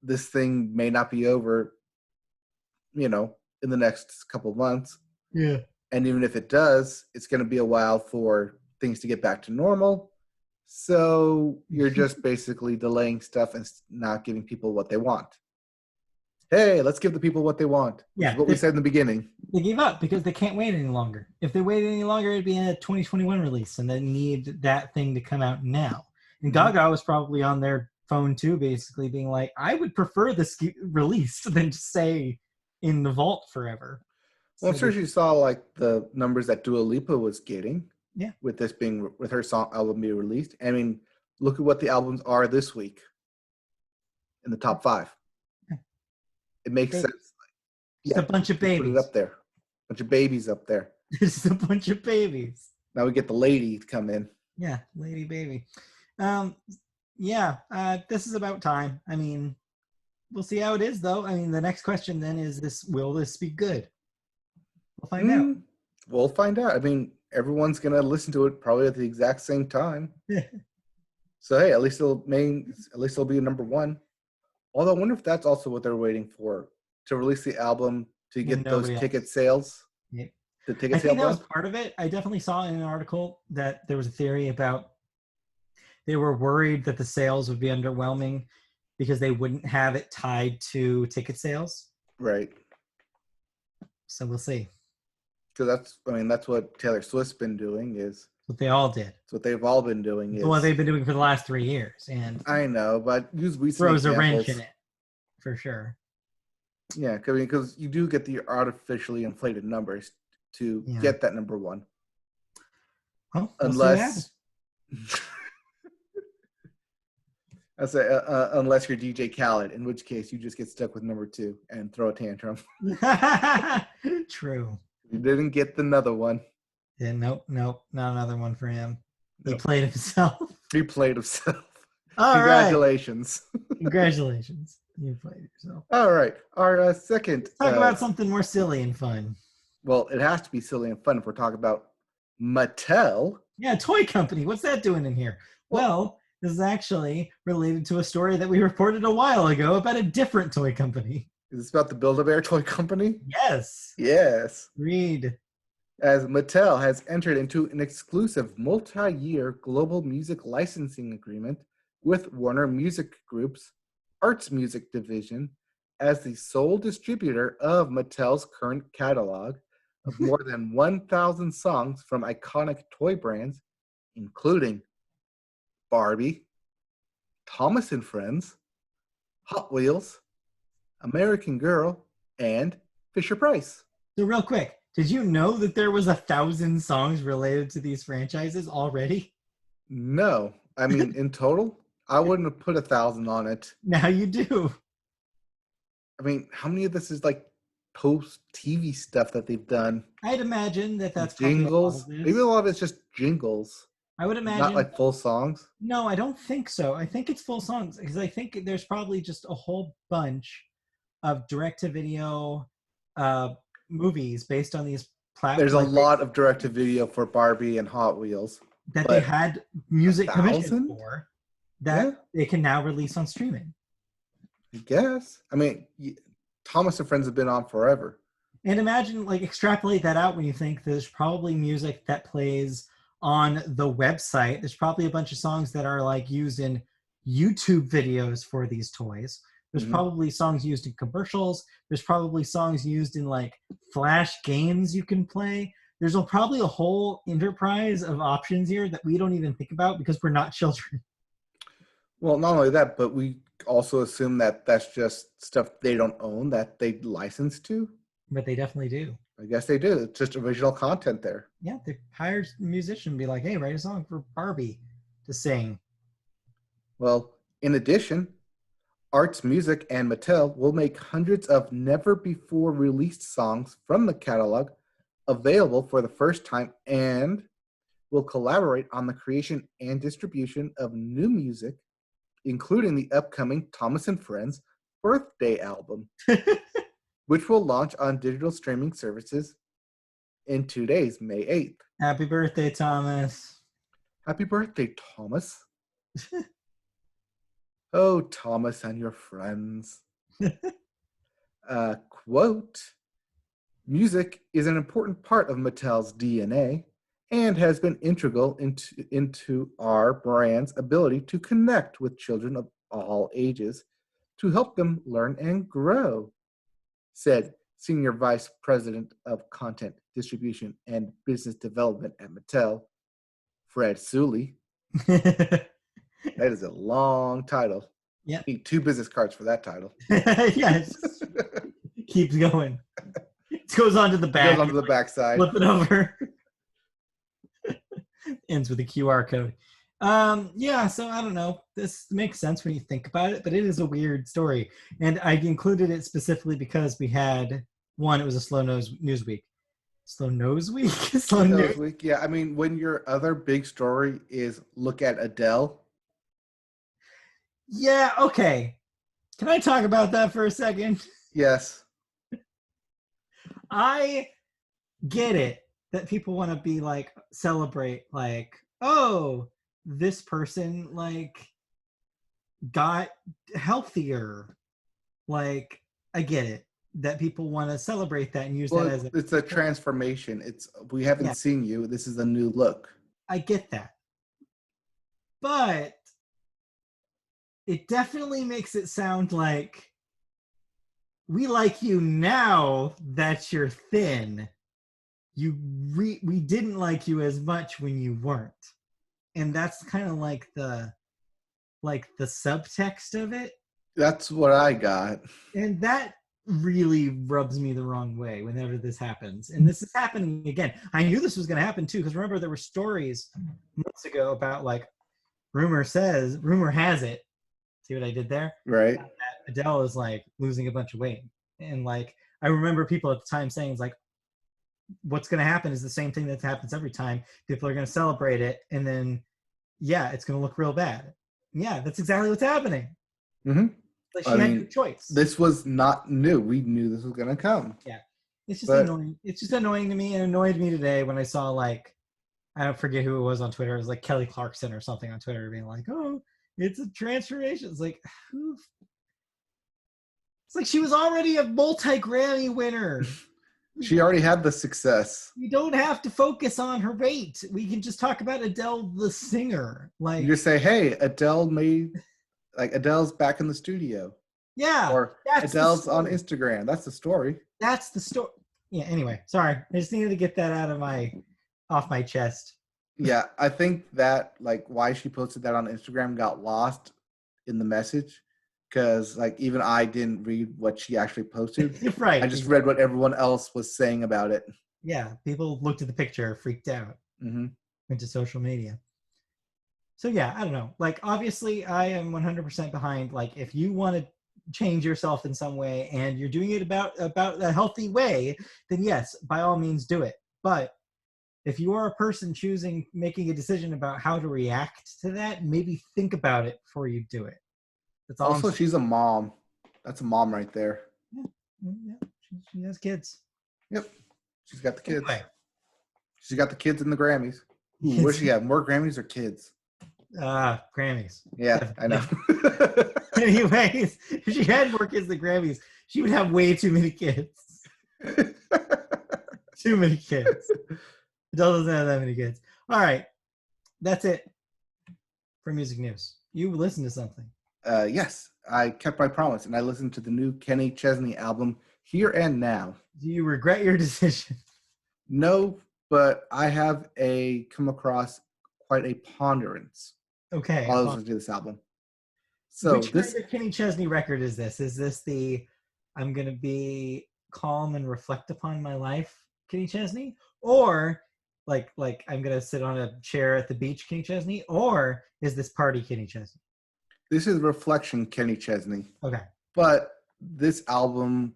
this thing may not be over, in the next couple of months.
Yeah.
And even if it does, it's going to be a while for things to get back to normal. So you're just basically delaying stuff and not giving people what they want. Hey, let's give the people what they want.
Yeah.
What we said in the beginning.
They gave up because they can't wait any longer. If they waited any longer, it'd be a 2021 release, and they need that thing to come out now. And Gaga was probably on their phone too, basically being like, I would prefer this released than to stay in the vault forever.
Well, I'm sure she saw like the numbers that Dua Lipa was getting.
Yeah.
With her song album being released. I mean, look at what the albums are this week in the top 5.
Yeah.
It makes sense.
Just a bunch of babies.
Put it up there. A bunch of babies up there.
Just a bunch of babies.
Now we get the lady to come in.
Yeah, lady baby. This is about time. I mean, we'll see how it is, though. I mean, the next question then is will this be good? We'll find out.
We'll find out. I mean, everyone's going to listen to it probably at the exact same time. So, hey, at least it'll be number 1. Although I wonder if that's also what they're waiting for, to release the album to get those ticket sales.
Yeah.
The ticket
I
sale
think that was part of it. I definitely saw in an article that there was a theory about they were worried that the sales would be underwhelming because they wouldn't have it tied to ticket sales.
Right.
So we'll see.
Because that's what Taylor Swift's been doing. Is
what they all did.
It's what they've all been doing.
It's what they've been doing for the last 3 years, and
I know, but use recent
throws
examples.
a wrench in it for sure.
Yeah, because you do get the artificially inflated numbers to get that number 1.
Well,
unless I say unless you're DJ Khaled, in which case you just get stuck with number 2 and throw a tantrum.
True.
You didn't get another one.
Yeah, nope, not another one for him. He played himself.
He played himself.
All
Congratulations.
Right. Congratulations. You played yourself.
All right. Our second.
Talk about something more silly and fun.
Well, it has to be silly and fun if we're talking about Mattel.
Yeah, toy company. What's that doing in here? Well, this is actually related to a story that we reported a while ago about a different toy company.
Is this about the Build-A-Bear toy company?
Yes.
Yes.
Read.
As Mattel has entered into an exclusive multi-year global music licensing agreement with Warner Music Group's Arts Music division as the sole distributor of Mattel's current catalog of more than 1,000 songs from iconic toy brands, including Barbie, Thomas and Friends, Hot Wheels, American Girl, and Fisher-Price.
So real quick, did you know that there was 1,000 songs related to these franchises already?
No. I mean, in total, I wouldn't have put 1,000 on it.
Now you do.
I mean, how many of this is like post-TV stuff that they've done?
I'd imagine that that's
jingles. Maybe a lot of it's just jingles.
I would imagine.
Not like full songs.
No, I don't think so. I think it's full songs because I think there's probably just a whole bunch of direct-to-video movies based on these platforms.
There's a lot of direct-to-video for Barbie and Hot Wheels
that they had music commissioned
1,000?
for that they can now release on streaming.
I guess. I mean, Thomas and Friends have been on forever.
And imagine, like, extrapolate that out when you think there's probably music that plays on the website. There's probably a bunch of songs that are, like, used in YouTube videos for these toys. There's probably songs used in commercials. There's probably songs used in, like, Flash games you can play. There's probably a whole enterprise of options here that we don't even think about because we're not children.
Well, not only that, but we also assume that that's just stuff they don't own that they license to.
But they definitely do.
I guess they do. It's just original content there.
Yeah, they hired a musician and be like, hey, write a song for Barbie to sing.
Well, in addition, Arts Music and Mattel will make hundreds of never-before-released songs from the catalog available for the first time and will collaborate on the creation and distribution of new music, including the upcoming Thomas and Friends birthday album, which will launch on digital streaming services in 2 days, May 8th.
Happy birthday, Thomas.
Happy birthday, Thomas. Oh, Thomas and your friends. Quote, music is an important part of Mattel's DNA and has been integral into our brand's ability to connect with children of all ages to help them learn and grow, said Senior Vice President of Content Distribution and Business Development at Mattel, Fred Sully. That is a long title.
Yeah.
Need 2 business cards for that title.
Yes. Keeps going. It goes on to the back.
Goes on to the backside.
Flip it over. Ends with a QR code. Yeah, so I don't know. This makes sense when you think about it, but it is a weird story. And I included it specifically because we had one, it was a slow news week. Slow nose week? Slow news
week. Yeah, I mean, when your other big story is look at Adele.
Yeah, okay. Can I talk about that for a second?
Yes.
I get it that people want to be like, celebrate, like, oh, this person, like, got healthier. Like, I get it that people want to celebrate that and use that as
it's a transformation. We haven't seen you. This is a new look.
I get that. But it definitely makes it sound like we like you now that you're thin. We didn't like you as much when you weren't. And that's kind of like the subtext of it.
That's what I got.
And that really rubs me the wrong way whenever this happens. And this is happening again. I knew this was going to happen too, because remember there were stories months ago about like rumor has it. See what I did there?
Right.
That Adele is like losing a bunch of weight. And like I remember people at the time saying it's like, what's going to happen is the same thing that happens every time. People are going to celebrate it, and then it's going to look real bad. Yeah, that's exactly what's happening.
Mm-hmm.
Like she had no choice.
This was not new. We knew this was going to come.
Yeah. It's just
But
annoying. It's just annoying to me. It annoyed me today when I saw like I don't forget who it was on Twitter. It was like Kelly Clarkson or something on Twitter being like, "Oh, it's a transformation." It's like, who? It's like she was already a multi-Grammy winner.
she already had the success.
We don't have to focus on her weight. We can just talk about Adele the singer. Like,
You just say, "Hey, Adele's back in the studio,"
yeah,
or
that's
Adele's
the
on
story.
Instagram. That's the story.
That's the story. Yeah. Anyway, sorry. I just needed to get that off my chest.
Yeah, I think that like why she posted that on Instagram got lost in the message because like even I didn't read what she actually posted. I
Right.
just read what everyone else was saying about it.
Yeah. People looked at the picture, freaked out,
Mm-hmm.
went to social media. So yeah, I don't know. Like obviously, I am 100% behind. Like if you want to change yourself in some way and you're doing it about a healthy way, then yes, by all means do it. But if you are a person making a decision about how to react to that, maybe think about it before you do it. That's all I'm
Also,
saying.
she's a mom. That's a mom right there.
Yeah, she has kids.
Yep, she's got the kids.
Anyway,
She's got the kids in the Grammys. Ooh, what does she have? More Grammys or kids?
Grammys.
Yeah, I know.
Anyways, if she had more kids than Grammys, she would have way too many kids. Too many kids. Adele doesn't have that many kids. All right, that's it for music news. You listen to something.
Yes, I kept my promise, and I listened to the new Kenny Chesney album, Here and Now.
Do you regret your decision?
No, but I have come across quite a ponderance
Okay.
while I was listening to this album. So
Which kind of Kenny Chesney record is this? Is this the I'm going to be calm and reflect upon my life Kenny Chesney? Or like I'm going to sit on a chair at the beach Kenny Chesney? Or is this party Kenny Chesney?
this is Reflection Kenny Chesney.
Okay.
But this album,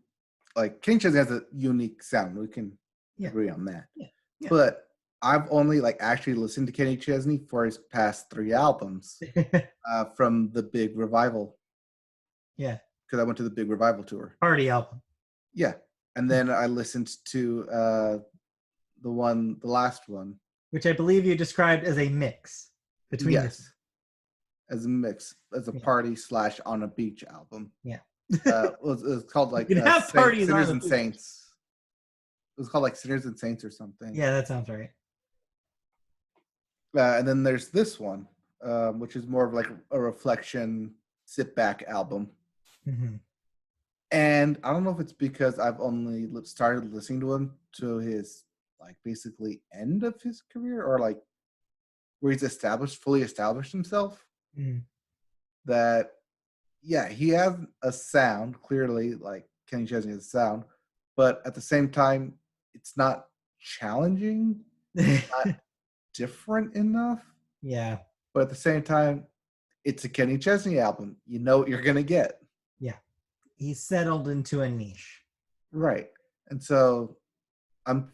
like Kenny Chesney has a unique sound. We can agree on that.
Yeah.
But I've only like actually listened to Kenny Chesney for his past 3 albums from the Big Revival.
Yeah.
Because I went to the Big Revival tour.
Party album.
Yeah. And then I listened to the last one.
Which I believe you described as a mix between
Yes. As a mix, as a party / on a beach album.
Yeah.
It was called like
parties
Sinners
on
and Saints. It was called like Sinners and Saints or something.
Yeah, that sounds right.
And then there's this one, which is more of like a reflection, sit back album.
Mm-hmm.
And I don't know if it's because I've only started listening to him to his like basically end of his career or like where he's fully established himself.
Mm-hmm.
That, yeah, he has a sound, clearly, like Kenny Chesney has a sound, but at the same time, it's not challenging, it's not different enough.
Yeah.
But at the same time, it's a Kenny Chesney album. You know what you're going to get.
Yeah. He's settled into a niche.
Right. And so I'm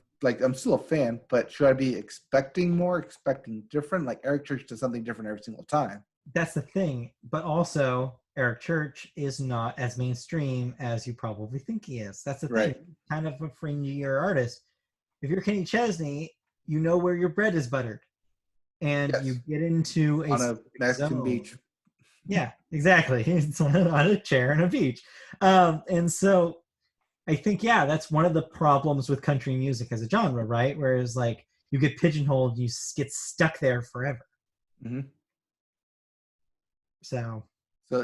still a fan, but should I be expecting more, expecting different? Like Eric Church does something different every single time.
That's the thing. But also, Eric Church is not as mainstream as you probably think he is. That's the thing. Kind of a fringier artist. If you're Kenny Chesney, you know where your bread is buttered. And you get into
on a Mexican beach.
Yeah, exactly. It's on a chair on a beach. And so I think, that's one of the problems with country music as a genre, right? Whereas like you get pigeonholed, you get stuck there forever.
Mm-hmm.
So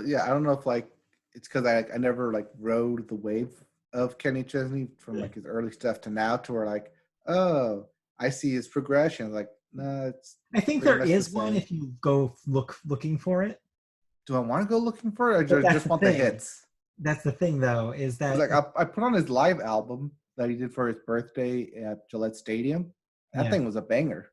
yeah, I don't know if like it's because I never like rode the wave of Kenny Chesney from like his early stuff to now to where like, oh, I see his progression. Like, no, it's.
I think there is one if you go looking for it.
Do I want to go looking for it, or do I just want the hits?
That's the thing, though, is that
like I put on his live album that he did for his birthday at Gillette Stadium. That thing was a banger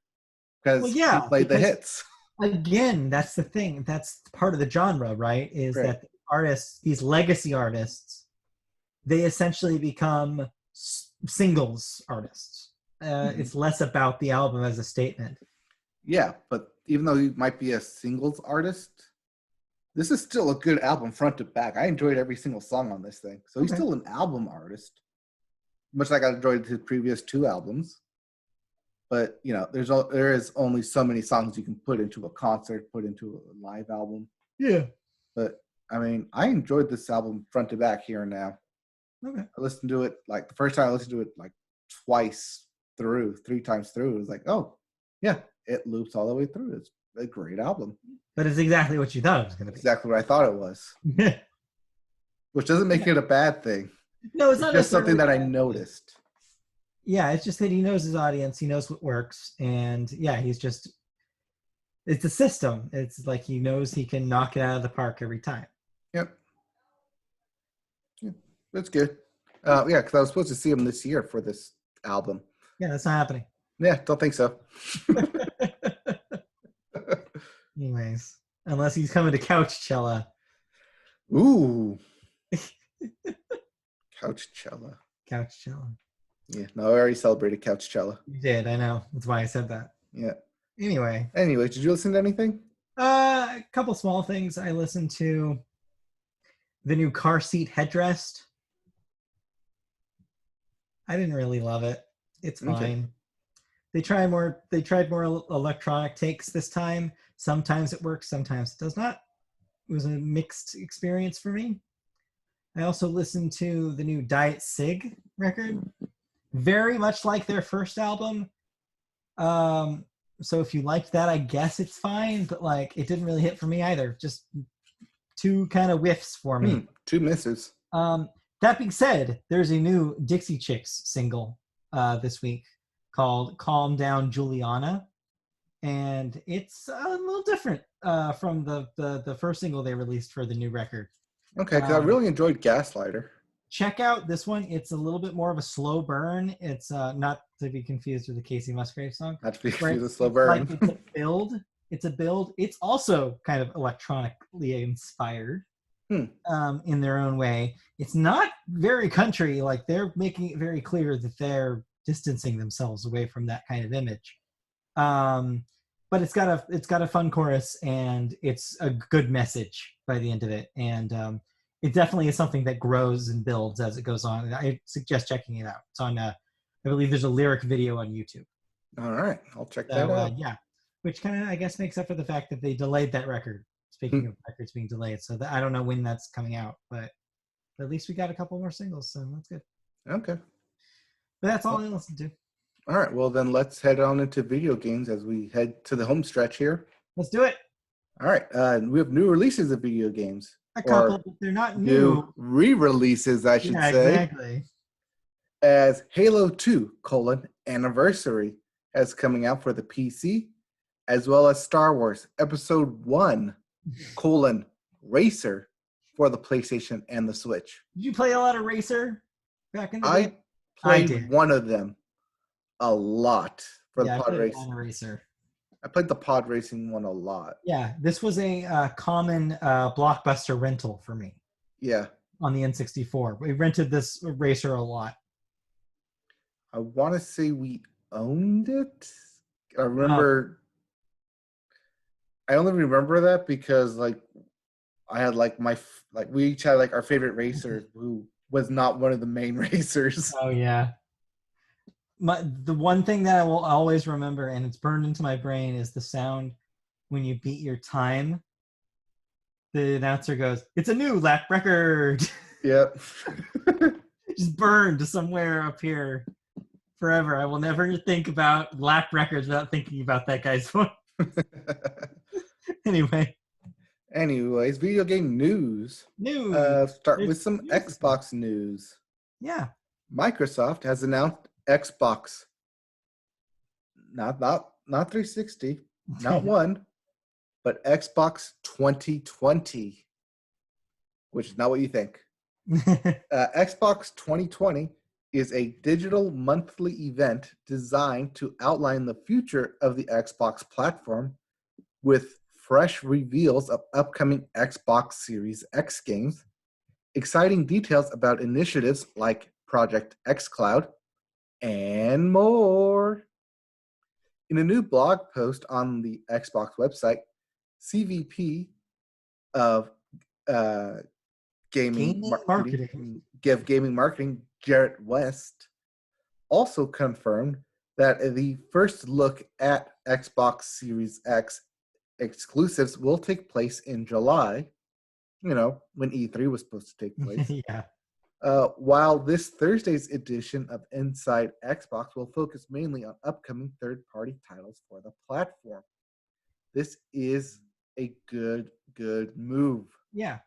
because he played the hits.
Again, that's the thing. That's part of the genre, right? Is that the artists, these legacy artists, they essentially become singles artists. It's less about the album as a statement.
Yeah, but even though he might be a singles artist, this is still a good album front to back. I enjoyed every single song on this thing. So he's still an album artist. much like I enjoyed his previous 2 albums. But there is only so many songs you can put into a concert, put into a live album.
Yeah.
But I mean, I enjoyed this album front to back here and now.
Okay.
I listened to it like the first time I listened to it like twice through, 3 times through. It was like, oh yeah, it loops all the way through. It's a great album.
But it's exactly what you thought it was going to be.
Exactly what I thought it was. Which doesn't make it a bad thing.
No, it's not
just something that I noticed.
Yeah, it's just that he knows his audience. He knows what works. And yeah, it's a system. It's like he knows he can knock it out of the park every time.
Yep. Yeah, that's good. Yeah, because I was supposed to see him this year for this album.
Yeah, that's not happening.
Yeah, don't think so.
Anyways, unless he's coming to Couchcella.
Ooh. Couchcella.
Couchcella.
Yeah, no, I already celebrated Couchcella.
You did, I know. That's why I said that.
Yeah.
Anyway,
did you listen to anything?
A couple small things. I listened to the new car seat headrest. I didn't really love it. It's fine. Okay. They tried more electronic takes this time. Sometimes it works, sometimes it does not. It was a mixed experience for me. I also listened to the new Diet Sig record. Very much like their first album. So if you liked that, I guess it's fine, but like it didn't really hit for me either. Just 2 kind of whiffs for me.
2 misses.
That being said, there's a new Dixie Chicks single this week called Calm Down Juliana. And it's a little different from the first single they released for the new record.
Okay, because I really enjoyed Gaslighter. Check
out this one. It's a little bit more of a slow burn. It's not to be confused with the Casey Musgrave song.
Not to be confused with slow burn.
Like it's a build. It's also kind of electronically inspired in their own way. It's not very country. Like they're making it very clear that they're distancing themselves away from that kind of image. But it's got a fun chorus and it's a good message by the end of it. And it definitely is something that grows and builds as it goes on. I suggest checking it out. It's on, I believe there's a lyric video on YouTube.
All right. I'll check that out.
Yeah. Which kind of, I guess, makes up for the fact that they delayed that record. Speaking of records being delayed. So I don't know when that's coming out, but at least we got a couple more singles. So that's good.
Okay.
But that's all I listened to.
All right. Well, then let's head on into video games as we head to the home stretch here.
Let's do it.
All right. We have new releases of video games.
A couple, but they're not new.
Re-releases, I should say.
Exactly.
As Halo 2, Anniversary is coming out for the PC, as well as Star Wars Episode 1, Racer for the PlayStation and the Switch.
Did you play a lot of Racer back in the day?
I played one of them a lot for the pod racing. I played the pod racing one a lot.
Yeah, this was a common blockbuster rental for me.
Yeah.
On the N64. We rented this Racer a lot.
I want to say we owned it. I remember. I only remember that because I had we each had our favorite racer who was not one of the main racers.
Oh yeah. The one thing that I will always remember, and it's burned into my brain, is the sound when you beat your time. The announcer goes, "It's a new lap record."
Yep.
Just burned somewhere up here forever. I will never think about lap records without thinking about that guy's voice. Anyways,
video game news. Start with some Xbox news.
Yeah.
Microsoft has announced Xbox, not 360, not one, but Xbox 2020, which is not what you think. Xbox 2020 is a digital monthly event designed to outline the future of the Xbox platform with fresh reveals of upcoming Xbox Series X games, exciting details about initiatives like Project xCloud, and more. In a new blog post on the Xbox website, CVP of gaming marketing, Garrett West, also confirmed that the first look at Xbox Series X exclusives will take place in July, when E3 was supposed to take place.
Yeah.
While this Thursday's edition of Inside Xbox will focus mainly on upcoming third-party titles for the platform. This is a good move.
Yeah.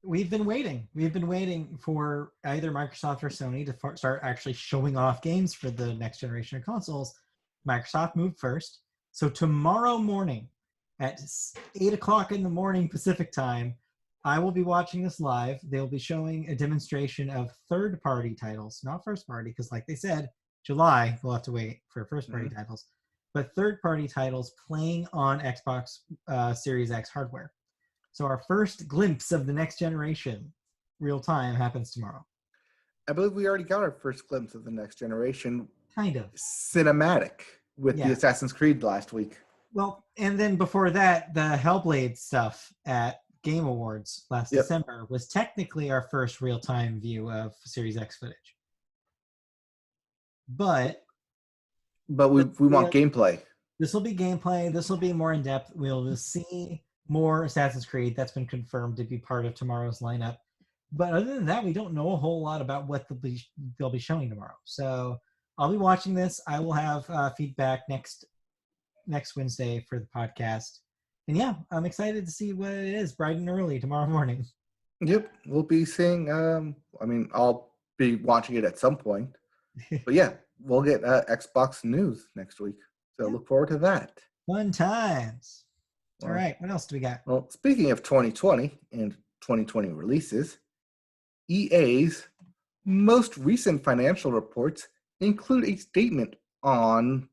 We've been waiting. We've been waiting for either Microsoft or Sony to start actually showing off games for the next generation of consoles. Microsoft moved first. So tomorrow morning at 8 o'clock in the morning Pacific time, I will be watching this live. They'll be showing a demonstration of third-party titles, not first-party, because like they said, July, we'll have to wait for first-party titles, but third-party titles playing on Xbox Series X hardware. So our first glimpse of the next generation, real time, happens tomorrow.
I believe we already got our first glimpse of the next generation.
Kind of.
Cinematic with the Assassin's Creed last week.
Well, and then before that, the Hellblade stuff at Game Awards last December was technically our first real-time view of Series X footage. But
we want gameplay.
This will be gameplay. This will be more in-depth. We'll see more Assassin's Creed. That's been confirmed to be part of tomorrow's lineup. But other than that, we don't know a whole lot about what they'll be showing tomorrow. So I'll be watching this. I will have feedback next Wednesday for the podcast. And yeah, I'm excited to see what it is bright and early tomorrow morning.
Yep, we'll be seeing. I'll be watching it at some point. But yeah, we'll get Xbox news next week. So look forward to that.
Fun times. All right, what else do we got?
Well, speaking of 2020 and 2020 releases, EA's most recent financial reports include a statement on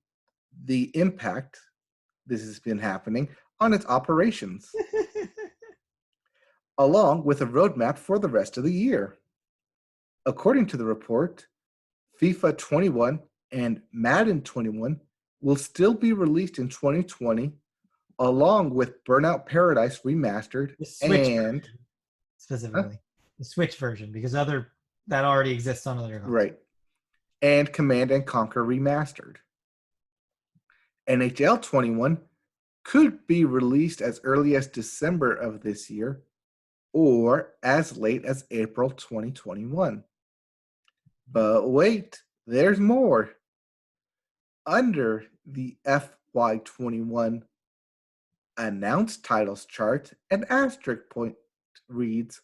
the impact this has been happening on its operations, along with a roadmap for the rest of the year. According to the report, FIFA 21 and Madden 21 will still be released in 2020, along with Burnout Paradise Remastered and
specifically the Switch version, because that already exists on other consoles.
Right, and Command and Conquer Remastered. NHL 21 could be released as early as December of this year or as late as April 2021. But wait, there's more. Under the FY21 announced titles chart, an asterisk point reads,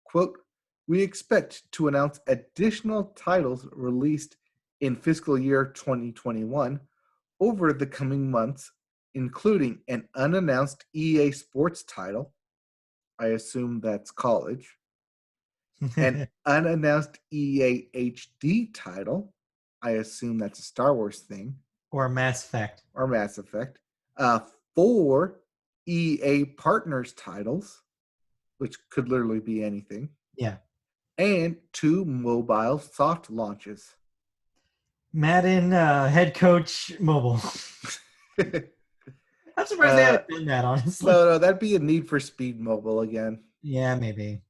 quote, "We expect to announce additional titles released in fiscal year 2021 over the coming months, including an unannounced EA Sports title," I assume that's college, an unannounced EA HD title, I assume that's a Star Wars thing.
Or Mass Effect.
4 EA Partners titles, which could literally be anything.
Yeah.
And 2 mobile soft launches.
Madden Head Coach Mobile. I'm surprised they haven't done that, honestly.
No, that'd be a Need for Speed Mobile again.
Yeah, maybe.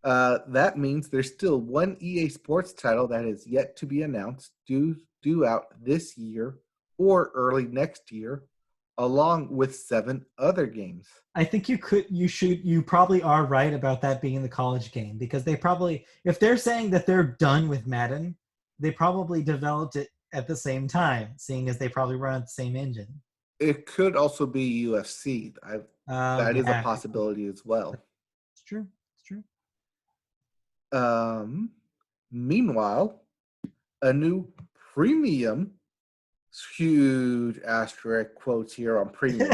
That means there's still 1 EA Sports title that is yet to be announced, due out this year or early next year, along with 7 other games.
I think you probably are right about that being the college game, because they probably, if they're saying that they're done with Madden, they probably developed it at the same time, seeing as they probably run on the same engine.
It could also be UFC. That is a possibility as well.
It's true.
Meanwhile, a new premium, huge asterisk quotes here on premium,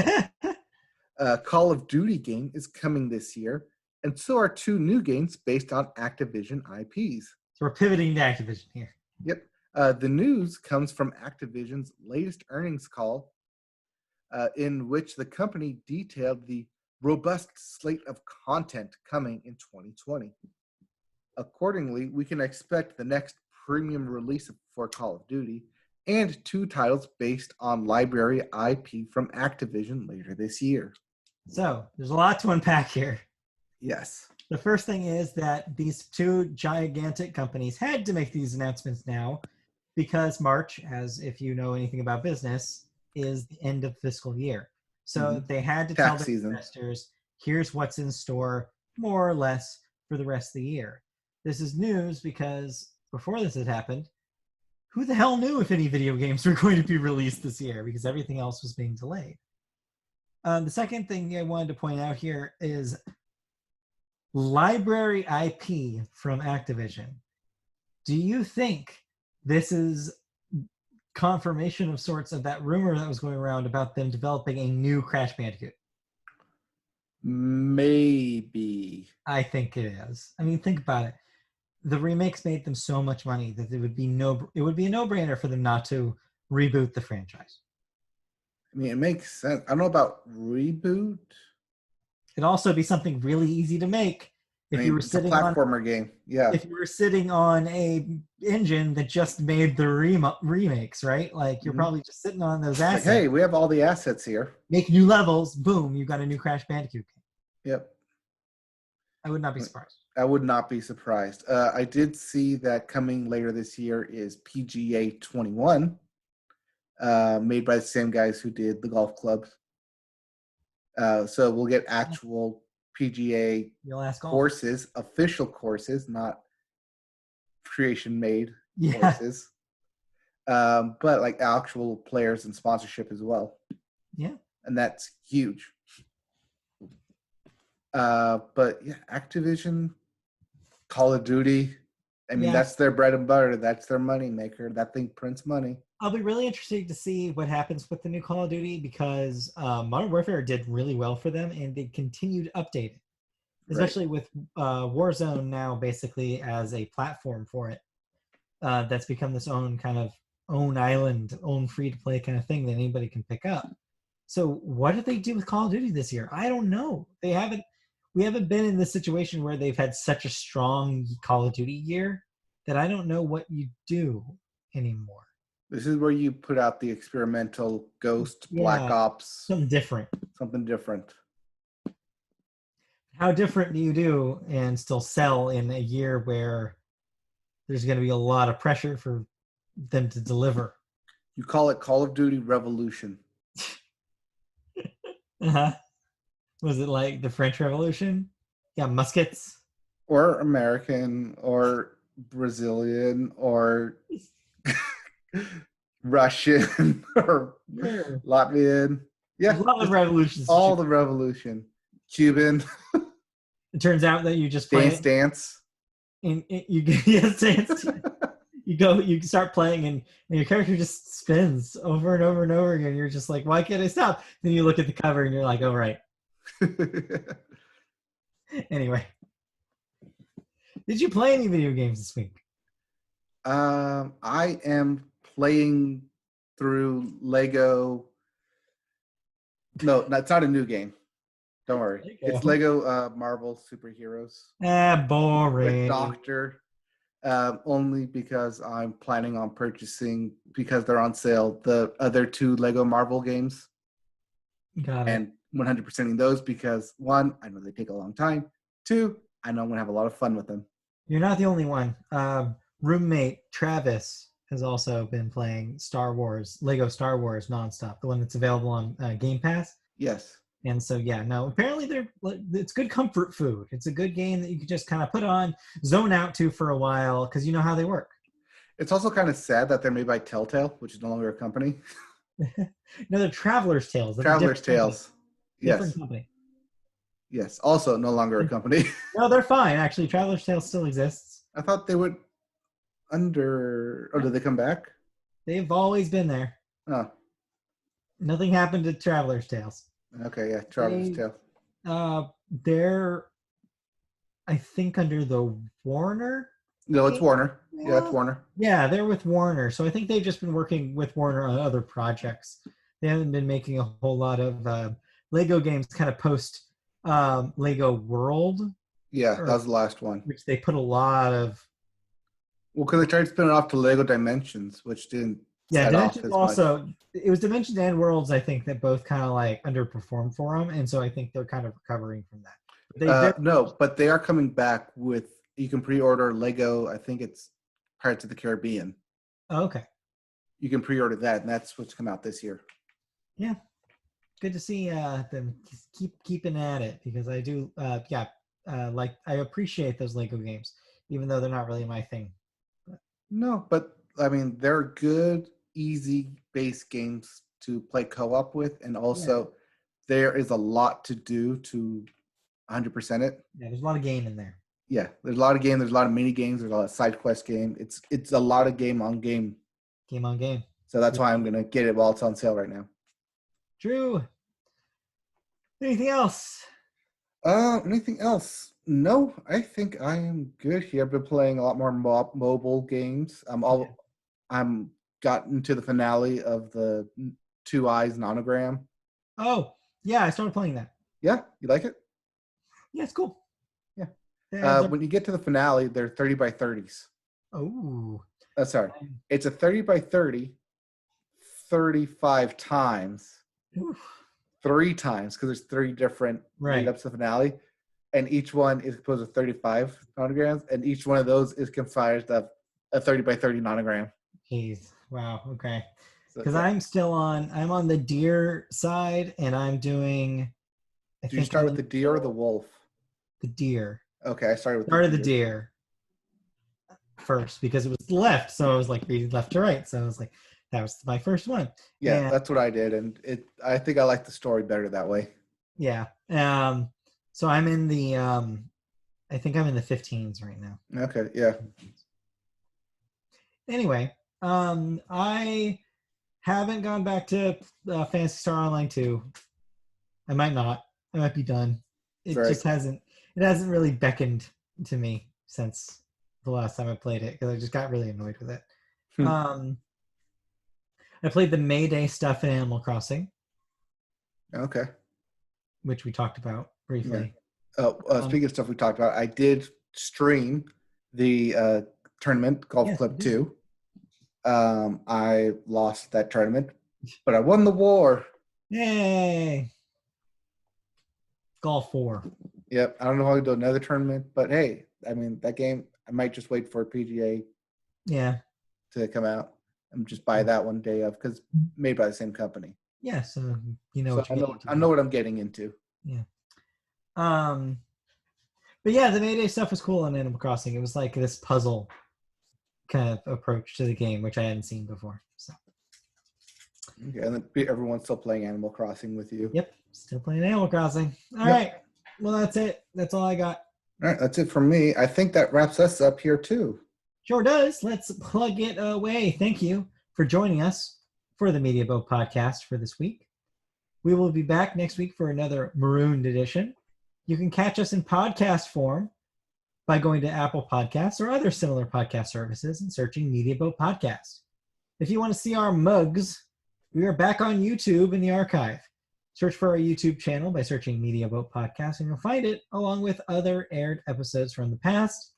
Call of Duty game is coming this year, and so are 2 new games based on Activision IPs.
So we're pivoting to Activision here.
Yep. The news comes from Activision's latest earnings call, in which the company detailed the robust slate of content coming in 2020. Accordingly, we can expect the next premium release for Call of Duty and 2 titles based on library IP from Activision later this year.
So there's a lot to unpack here.
Yes.
The first thing is that these 2 gigantic companies had to make these announcements now because March, as if you know anything about business, is the end of fiscal year. So they had to tell
Tax
their
season.
investors, here's what's in store, more or less, for the rest of the year. This is news because before this had happened, who the hell knew if any video games were going to be released this year, because everything else was being delayed. The second thing I wanted to point out here is library IP from Activision. Do you think this is confirmation of sorts of that rumor that was going around about them developing a new Crash Bandicoot?
Maybe.
I think it is. I mean, think about it. The remakes made them so much money that it would be a no-brainer for them not to reboot the franchise.
I mean, it makes sense. I don't know about reboot.
It'd also be something really easy to make if you were
it's
sitting
a platformer game. Yeah.
If you were sitting on a engine that just made the remakes, right? Like you're probably just sitting on those assets.
Like, hey, we have all the assets here.
Make new levels, boom, you got a new Crash Bandicoot game.
Yep.
I would not be surprised.
I would not be surprised. I did see that coming later this year is PGA 21, made by the same guys who did the golf clubs. So we'll get actual PGA courses, official courses, not creation-made courses. But like actual players and sponsorship as well.
Yeah.
And that's huge. But yeah, Activision, Call of Duty, I mean, that's their bread and butter. That's their money maker. That thing prints money.
I'll be really interested to see what happens with the new Call of Duty because Modern Warfare did really well for them and they continue to update it, especially with Warzone now basically as a platform for it. That's become this own kind of own island, own free-to-play kind of thing that anybody can pick up. So what did they do with Call of Duty this year? I don't know. We haven't been in this situation where they've had such a strong Call of Duty year that I don't know what you do anymore.
This is where you put out the experimental Ghost, Black Ops.
Something different.
Something different.
How different do you do and still sell in a year where there's going to be a lot of pressure for them to deliver?
You call it Call of Duty Revolution.
Uh-huh. Was it like the French Revolution? Yeah, muskets.
Or American, or Brazilian, or Russian, or Latvian. Yeah.
A lot of revolutions.
All the revolution. Cuban.
It turns out that you just play
Dance.
And dance. You start playing and your character just spins over and over and over again. You're just like, why can't I stop? Then you look at the cover and you're like, oh, right. Anyway. Did you play any video games this week?
I am playing through Lego. No, that's not a new game. Don't worry. Lego. It's Lego Marvel Superheroes.
Boring.
With Doctor. Only because I'm planning on purchasing, because they're on sale, the other two Lego Marvel games.
Got it.
And 100%ing those because, one, I know they take a long time. Two, I know I'm going to have a lot of fun with them.
You're not the only one. Roommate Travis has also been playing Lego Star Wars nonstop, the one that's available on Game Pass.
Yes.
And so, apparently it's good comfort food. It's a good game that you can just kind of put on, zone out to for a while, because you know how they work.
It's also kind of sad that they're made by Telltale, which is no longer a company.
No, they're Traveler's Tales.
Traveler's Tales.
Different company.
Yes, also no longer a company.
No, they're fine. Actually, Traveler's Tales still exists.
I thought they would did they come back?
They've always been there.
Oh.
Nothing happened to Traveler's Tales.
Okay, yeah, Traveler's Tales.
They're, I think, under the Warner.
No, it's Warner. Yeah, it's Warner.
Yeah, they're with Warner. So I think they've just been working with Warner on other projects. They haven't been making a whole lot of Lego games kind of post Lego World.
Yeah, that was the last one.
Which they put a lot of.
Well, because they tried to spin it off to Lego Dimensions, which didn't.
Yeah, Dimensions also. It was Dimensions and Worlds, I think, that both kind of like underperformed for them, and so I think they're kind of recovering from that.
No, but they are coming back with. You can pre-order Lego. I think it's Pirates of the Caribbean.
Oh, okay.
You can pre-order that, and that's what's come out this year.
Yeah. Good to see them keeping at it, because I do like, I appreciate those Lego games, even though they're not really my thing.
No, but I mean, they're good, easy base games to play co-op with, and also there is a lot to do to 100% it.
Yeah, there's a lot of game in there.
Yeah, there's a lot of game. There's a lot of mini games. There's a lot of side quest game. It's a lot of game on game.
Game on game.
So that's why I'm gonna get it while it's on sale right now.
True. Anything else?
Anything else? No, I think I am good here. I've been playing a lot more mobile games. I'm gotten to the finale of the Two Eyes Nonogram.
Oh, yeah, I started playing that.
Yeah, you like it?
Yeah, it's cool.
Yeah. When you get to the finale, they're 30 by 30s.
Oh.
Sorry. It's a 30 by 30, 35 times.
Oof.
3 times, because there's 3 different lead-ups to the finale. And each one is composed of 35 nonograms, and each one of those is comprised of a 30 by 30 nonogram.
Jeez. Wow. Okay.
Because
I'm on the deer side, and I'm doing.
Did you start with the deer or the wolf?
The deer.
Okay, I started
with the deer first, because it was left, so I was like reading left to right. So I was like, that was my first one.
Yeah, and that's what I did, and I think I like the story better that way.
Yeah. So I'm in the I think I'm in the 15s right now.
Okay, yeah.
Anyway, I haven't gone back to Phantasy Star Online 2. I might not. I might be done. It just hasn't really beckoned to me since the last time I played it, because I just got really annoyed with it. I played the Mayday stuff in Animal Crossing.
Okay.
Which we talked about briefly.
Yeah. Speaking of stuff we talked about, I did stream the tournament, Golf Club 2. I lost that tournament, but I won the war.
Yay! Golf 4.
Yep. I don't know how to do another tournament, but hey, I mean, that game, I might just wait for PGA to come out and just buy that one day of, because made by the same company.
Yeah, so you know what
I know what I'm getting into.
Yeah. But yeah, the Mayday stuff was cool on Animal Crossing. It was like this puzzle kind of approach to the game, which I hadn't seen before. So.
Okay, and then everyone's still playing Animal Crossing with you.
Yep, still playing Animal Crossing. All right. Well, that's it. That's all I got.
All right, that's it from me. I think that wraps us up here too.
Sure does. Let's plug it away. Thank you for joining us for the Media Boat Podcast for this week. We will be back next week for another Marooned edition. You can catch us in podcast form by going to Apple Podcasts or other similar podcast services and searching Media Boat Podcast. If you want to see our mugs, we are back on YouTube in the archive. Search for our YouTube channel by searching Media Boat Podcast, and you'll find it along with other aired episodes from the past.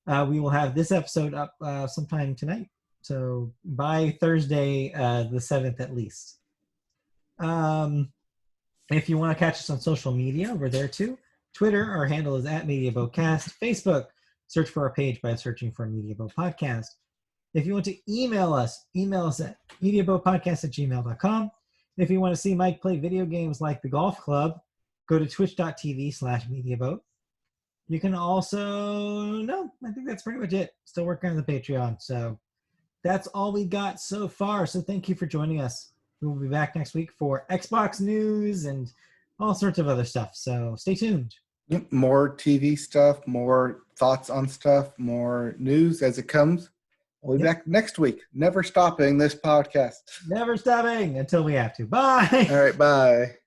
We will have this episode up sometime tonight, so by Thursday the 7th at least. If you want to catch us on social media, we're there too. Twitter, our handle is @MediaBoatCast. Facebook, search for our page by searching for Media Boat Podcast. If you want to email us at mediaboatpodcast@gmail.com. If you want to see Mike play video games like the Golf Club, go to twitch.tv/mediaboat. You can also, I think that's pretty much it. Still working on the Patreon. So that's all we got so far. So thank you for joining us. We will be back next week for Xbox news and all sorts of other stuff. So stay tuned.
More TV stuff, more thoughts on stuff, more news as it comes. We'll be back next week. Never stopping this podcast.
Never stopping until we have to. Bye.
All right, bye.